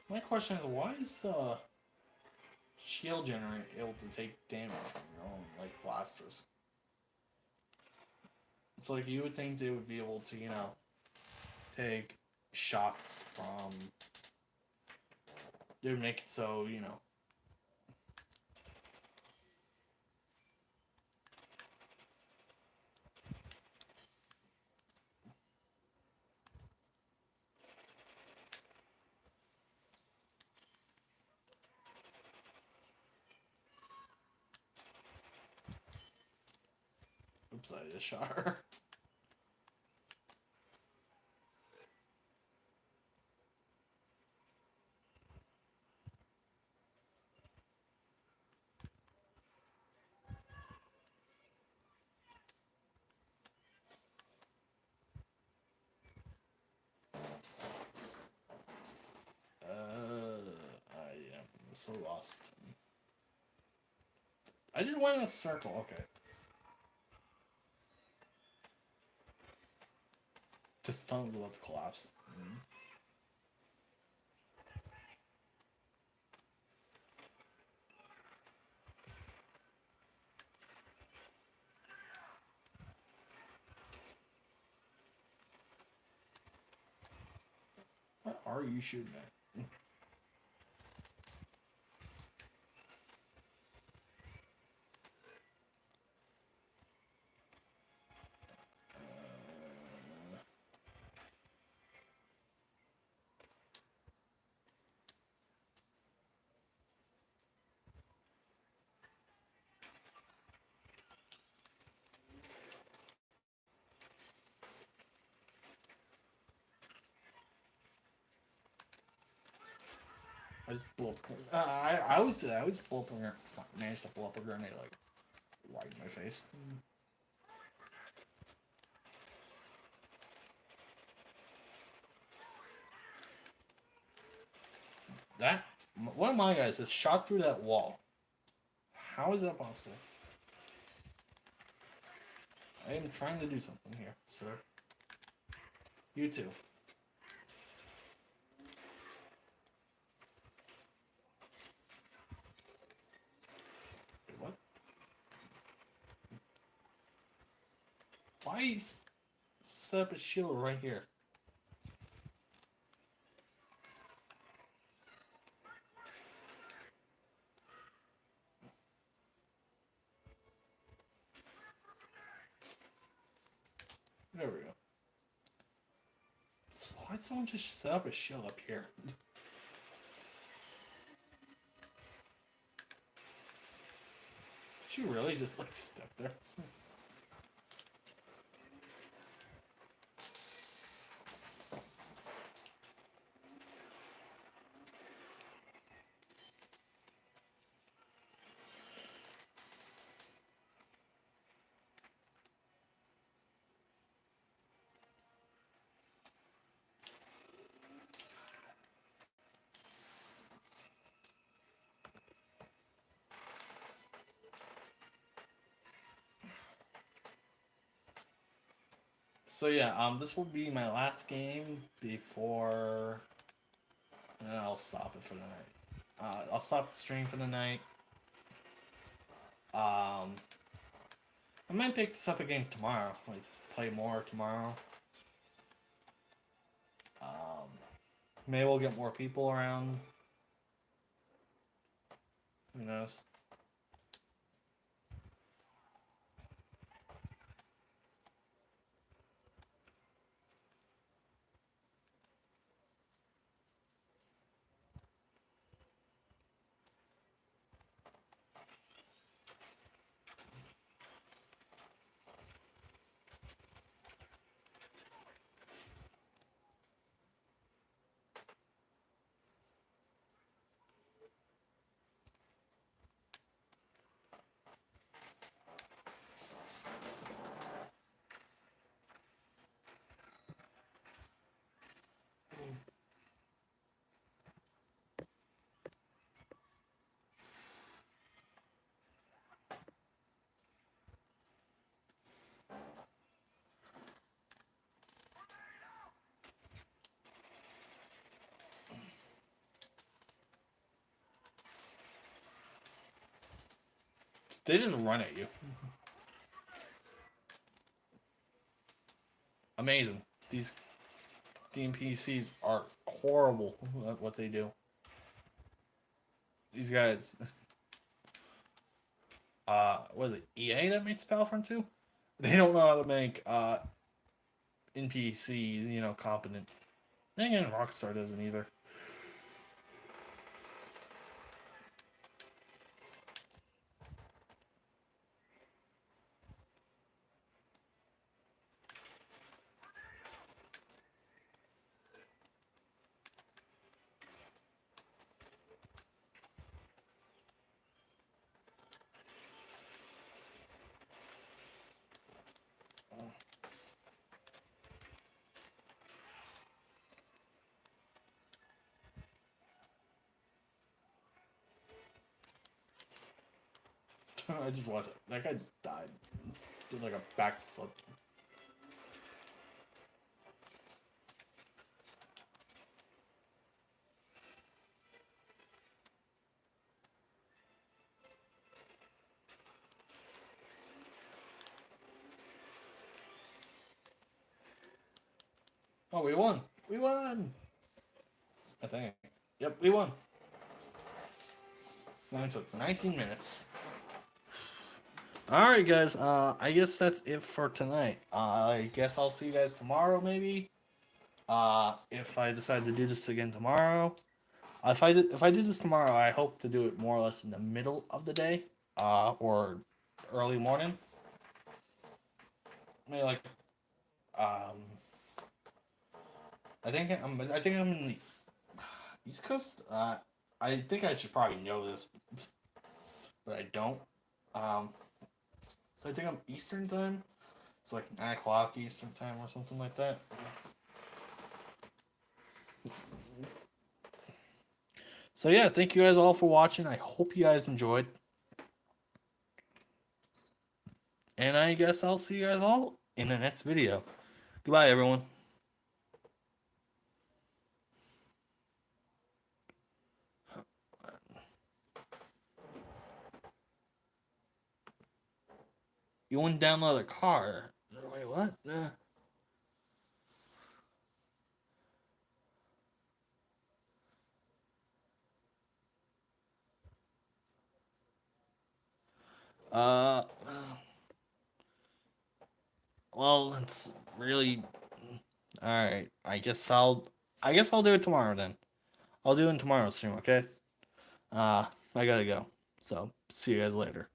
My question is, why is the shield generator able to take damage from your own like blasters? It's like you would think they would be able to, take shots from. They would make it so Oops, I just shot her. I am so lost. I just went in a circle. Okay. This tunnel's about to collapse. What are you shooting at? I just blew up. I was blow up a grenade. Managed to blow up a grenade like right in my face. That one of my guys has shot through that wall. How is that possible? I am trying to do something here, sir. You too. Wait, what? Why set up a shield right here? There we go. So why'd someone just set up a shield up here? Did you really just like step there? So yeah, this will be my last game before, and then I'll stop it for the night. I'll stop the stream for the night. I might pick this up again tomorrow. Like play more tomorrow. Maybe we'll get more people around. Who knows? They just run at you. Amazing. These DMPCs are horrible at what they do. These guys, was it EA that made Battlefront 2? They don't know how to make NPCs, competent. And Rockstar doesn't either. I just watched it. That guy just died. Did like a backflip. Oh, we won. We won. I think. Yep, we won. Only took 19 minutes. Alright, guys. I guess that's it for tonight. I guess I'll see you guys tomorrow, maybe. If I decide to do this again tomorrow. If I do this tomorrow, I hope to do it more or less in the middle of the day. Or early morning. Maybe like, um, I think I'm in the East Coast. I think I should probably know this, but I don't. Um, so I think I'm Eastern time. It's like 9 o'clock Eastern time or something like that. So yeah, thank you guys all for watching. I hope you guys enjoyed. And I guess I'll see you guys all in the next video. Goodbye, everyone. You want to download a car? Wait, what? Uh, well, it's really all right. I guess I'll do it tomorrow then. I'll do it in tomorrow's stream. Okay. I gotta go. So see you guys later.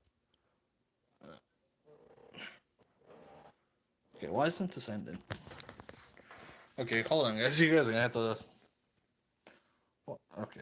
Okay, why isn't this ending? Okay, hold on, guys. You guys are gonna have to. Okay.